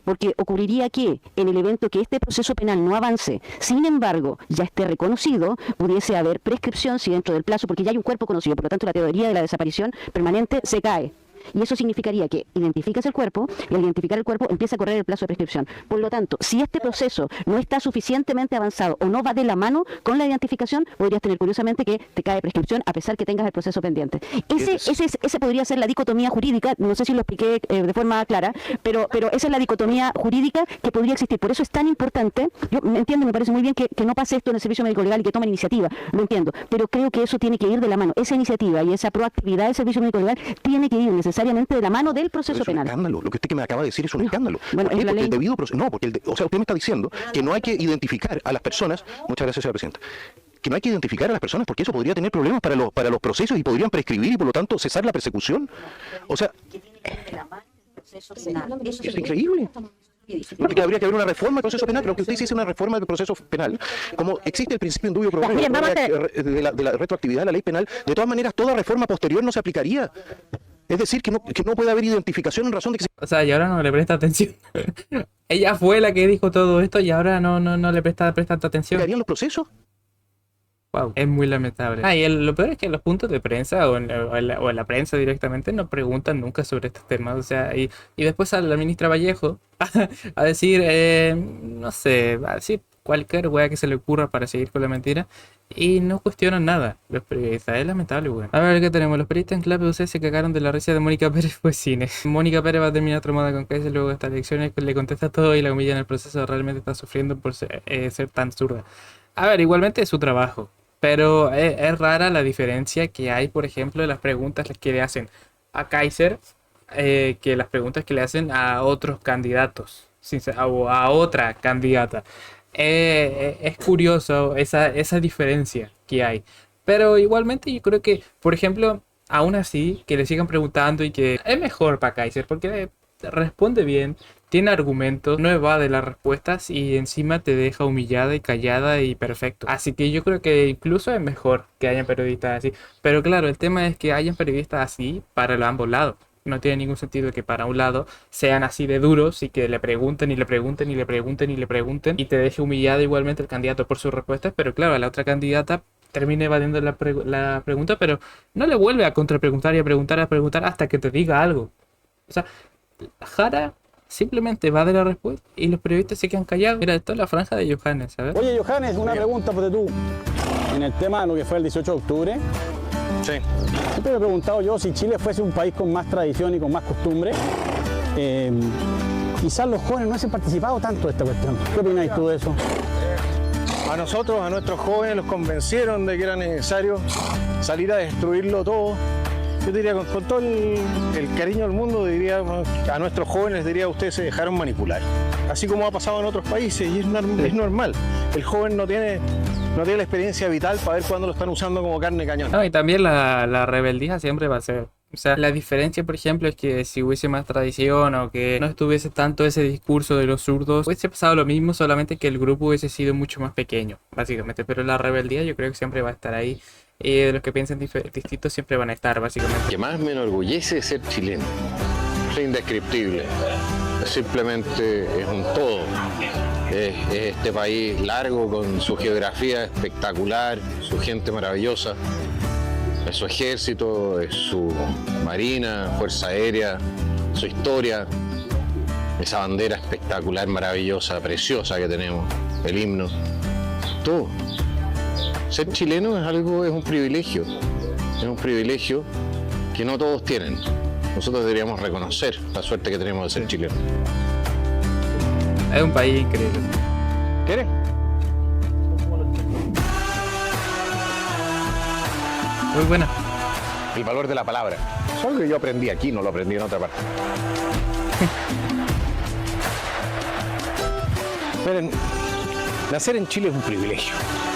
Porque ocurriría que en el evento que este proceso penal no avance, sin embargo, ya esté reconocido, pudiese haber prescripción si dentro del plazo, porque ya hay un cuerpo conocido, por lo tanto la teoría de la desaparición permanente se cae. Y eso significaría que identificas el cuerpo y al identificar el cuerpo empieza a correr el plazo de prescripción. Por lo tanto, si este proceso no está suficientemente avanzado o no va de la mano con la identificación, podrías tener curiosamente que te cae prescripción a pesar que tengas el proceso pendiente. Esa podría ser la dicotomía jurídica, no sé si lo expliqué de forma clara, pero esa es la dicotomía jurídica que podría existir. Por eso es tan importante, yo me entiendo, me parece muy bien que no pase esto en el Servicio Médico Legal y que tomen iniciativa, lo entiendo, pero creo que eso tiene que ir de la mano. Esa iniciativa y esa proactividad del Servicio Médico Legal tiene que ir necesariamente de la mano del proceso penal. Es un escándalo. Lo que usted me acaba de decir es un escándalo. Bueno, ¿Por qué? la Porque ley... el debido proceso... No, porque o sea, usted me está diciendo que no hay que identificar a las personas. Muchas gracias, señora presidenta. Que no hay que identificar a las personas porque eso podría tener problemas para los procesos y podrían prescribir y por lo tanto cesar la persecución. O sea, es increíble. Porque habría que haber una reforma del proceso penal, pero que usted dice es una reforma del proceso penal. Como existe el principio indubio pro reo de la retroactividad de la ley penal, de todas maneras toda reforma posterior no se aplicaría. Es decir, que no puede haber identificación en razón de que... O sea, y ahora no le presta atención. Ella fue la que dijo todo esto y ahora no le presta tanta atención. ¿Se harían los procesos? Wow, es muy lamentable. Y lo peor es que en los puntos de prensa o en la prensa directamente no preguntan nunca sobre estos temas. O sea, y después sale la ministra Vallejo a decir, no sé, a decir cualquier wea que se le ocurra para seguir con la mentira y no cuestionan nada los periodistas. Es lamentable, weón. A ver, ¿qué tenemos? Los periodistas en clave UC se cagaron de la risa de Mónica Pérez fue cine. Mónica Pérez va a terminar traumada con Kaiser luego de estas elecciones, le contesta todo y la humilla en el proceso. Realmente está sufriendo por ser tan zurda. A ver, igualmente es su trabajo. Pero es rara la diferencia que hay, por ejemplo, de las preguntas que le hacen a Kaiser que las preguntas que le hacen a otros candidatos o a otra candidata. Es curioso esa diferencia que hay. Pero igualmente yo creo que, por ejemplo, aún así, que le sigan preguntando y que es mejor para Kaiser porque responde bien, tiene argumentos, no evade las respuestas y encima te deja humillada y callada y perfecto. Así que yo creo que incluso es mejor que hayan periodistas así. Pero claro, el tema es que hayan periodistas así para los ambos lados. No tiene ningún sentido que para un lado sean así de duros y que le pregunten y le pregunten y le pregunten y le pregunten y te deje humillada igualmente el candidato por sus respuestas, pero claro, a la otra candidata termine evadiendo la pregunta, pero no le vuelve a contrapreguntar y a preguntar hasta que te diga algo. O sea, Jara simplemente va de la respuesta y los periodistas se quedan callados. Mira, esto es la franja de Johannes, ¿sabes? Oye, Johannes, una pregunta porque tú, en el tema de lo que fue el 18 de octubre, sí. Siempre me he preguntado yo si Chile fuese un país con más tradición y con más costumbre, quizás los jóvenes no hubiesen participado tanto de esta cuestión. ¿Qué opináis tú de eso? A nosotros, a nuestros jóvenes, los convencieron de que era necesario salir a destruirlo todo. Yo diría, con todo el cariño del mundo, diría a nuestros jóvenes, diría, ustedes se dejaron manipular. así como ha pasado en otros países, y es normal. El joven no tiene la experiencia vital para ver cuándo lo están usando como carne de cañón. No, y también la rebeldía siempre va a ser. O sea, la diferencia, por ejemplo, es que si hubiese más tradición o que no estuviese tanto ese discurso de los zurdos, hubiese pasado lo mismo, solamente que el grupo hubiese sido mucho más pequeño, básicamente. Pero la rebeldía yo creo que siempre va a estar ahí. Y de los que piensan distintos siempre van a estar, básicamente. Lo que más me enorgullece es ser chileno. Es indescriptible. Simplemente es un todo. Es este país largo con su geografía espectacular, su gente maravillosa. Es su ejército, es su marina, fuerza aérea, su historia, esa bandera espectacular, maravillosa, preciosa que tenemos, el himno, todo. Ser chileno es un privilegio que no todos tienen. Nosotros deberíamos reconocer la suerte que tenemos de ser chilenos. Es un país increíble. ¿Quieres? Muy buena. El valor de la palabra. Es algo que yo aprendí aquí, no lo aprendí en otra parte. Miren, nacer en Chile es un privilegio.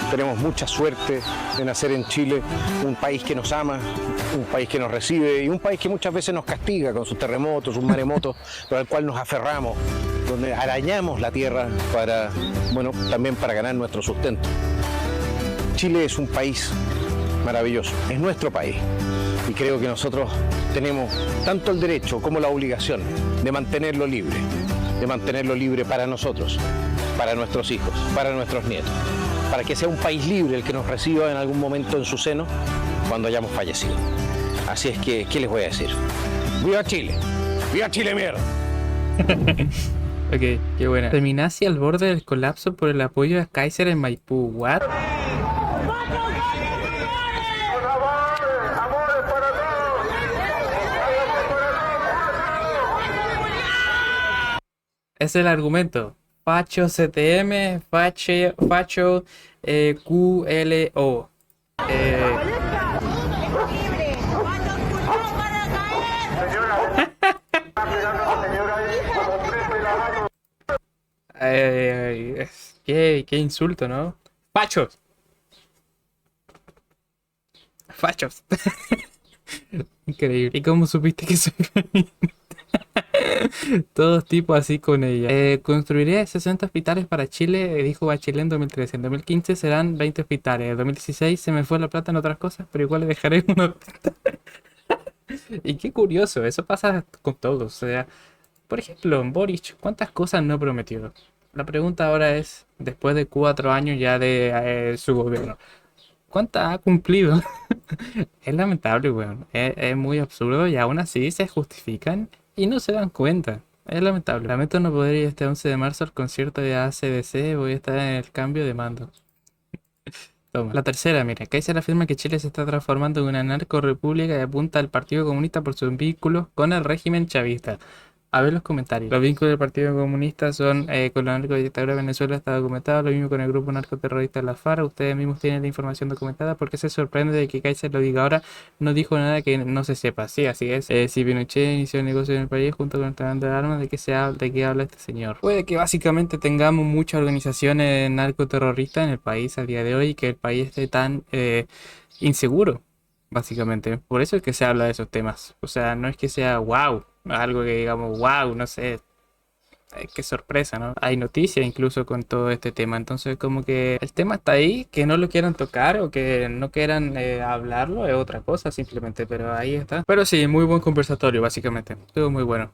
Tenemos mucha suerte de nacer en Chile, un país que nos ama, un país que nos recibe y un país que muchas veces nos castiga con sus terremotos, sus maremotos, pero al cual nos aferramos, donde arañamos la tierra también para ganar nuestro sustento. Chile es un país maravilloso, es nuestro país y creo que nosotros tenemos tanto el derecho como la obligación de mantenerlo libre para nosotros, para nuestros hijos, para nuestros nietos, para que sea un país libre el que nos reciba en algún momento en su seno cuando hayamos fallecido. Así es que, ¿qué les voy a decir? ¡Viva Chile! ¡Viva Chile, mierda! Ok, qué buena. Feminazi al borde del colapso por el apoyo a Kaiser en Maipú. ¿What? Es el argumento. Facho CTM, facho QLO. Qué insulto, ¿no? Fachos. Fachos. Increíble. ¿Y cómo supiste que soy feminista? Todos tipos así con ella. Construiré 60 hospitales para Chile, dijo Bachelet en 2013. En 2015 serán 20 hospitales. En 2016 se me fue la plata en otras cosas, pero igual le dejaré unos hospitales. Y qué curioso, eso pasa con todos. O sea, por ejemplo, en Boric, ¿cuántas cosas no prometió? La pregunta ahora es, después de 4 años ya de su gobierno, ¿cuántas ha cumplido? Es lamentable, weón. Es muy absurdo y aún así se justifican y no se dan cuenta. Es lamentable. Lamento no poder ir este 11 de marzo al concierto de ACDC. Voy a estar en el cambio de mando. Toma. La tercera, mira. Kaiser afirma que Chile se está transformando en una narco-república y apunta al Partido Comunista por sus vínculos con el régimen chavista. A ver los comentarios. Los vínculos del Partido Comunista son con la narcodictadura de Venezuela, está documentado. Lo mismo con el grupo narcoterrorista de la FARC. Ustedes mismos tienen la información documentada. ¿Por qué se sorprende de que Kaiser lo diga ahora? No dijo nada que no se sepa. Sí, así es. Si Pinochet inició el negocio en el país junto con el tráfico de armas, ¿de qué habla este señor? Puede que básicamente tengamos muchas organizaciones narcoterroristas en el país a día de hoy y que el país esté tan inseguro, básicamente. Por eso es que se habla de esos temas. O sea, no es que sea wow. Algo que digamos, wow, no sé, qué sorpresa, ¿no? Hay noticias incluso con todo este tema, entonces como que el tema está ahí, que no lo quieran tocar o que no quieran hablarlo es otra cosa simplemente, pero ahí está. Pero sí, muy buen conversatorio básicamente, estuvo muy bueno.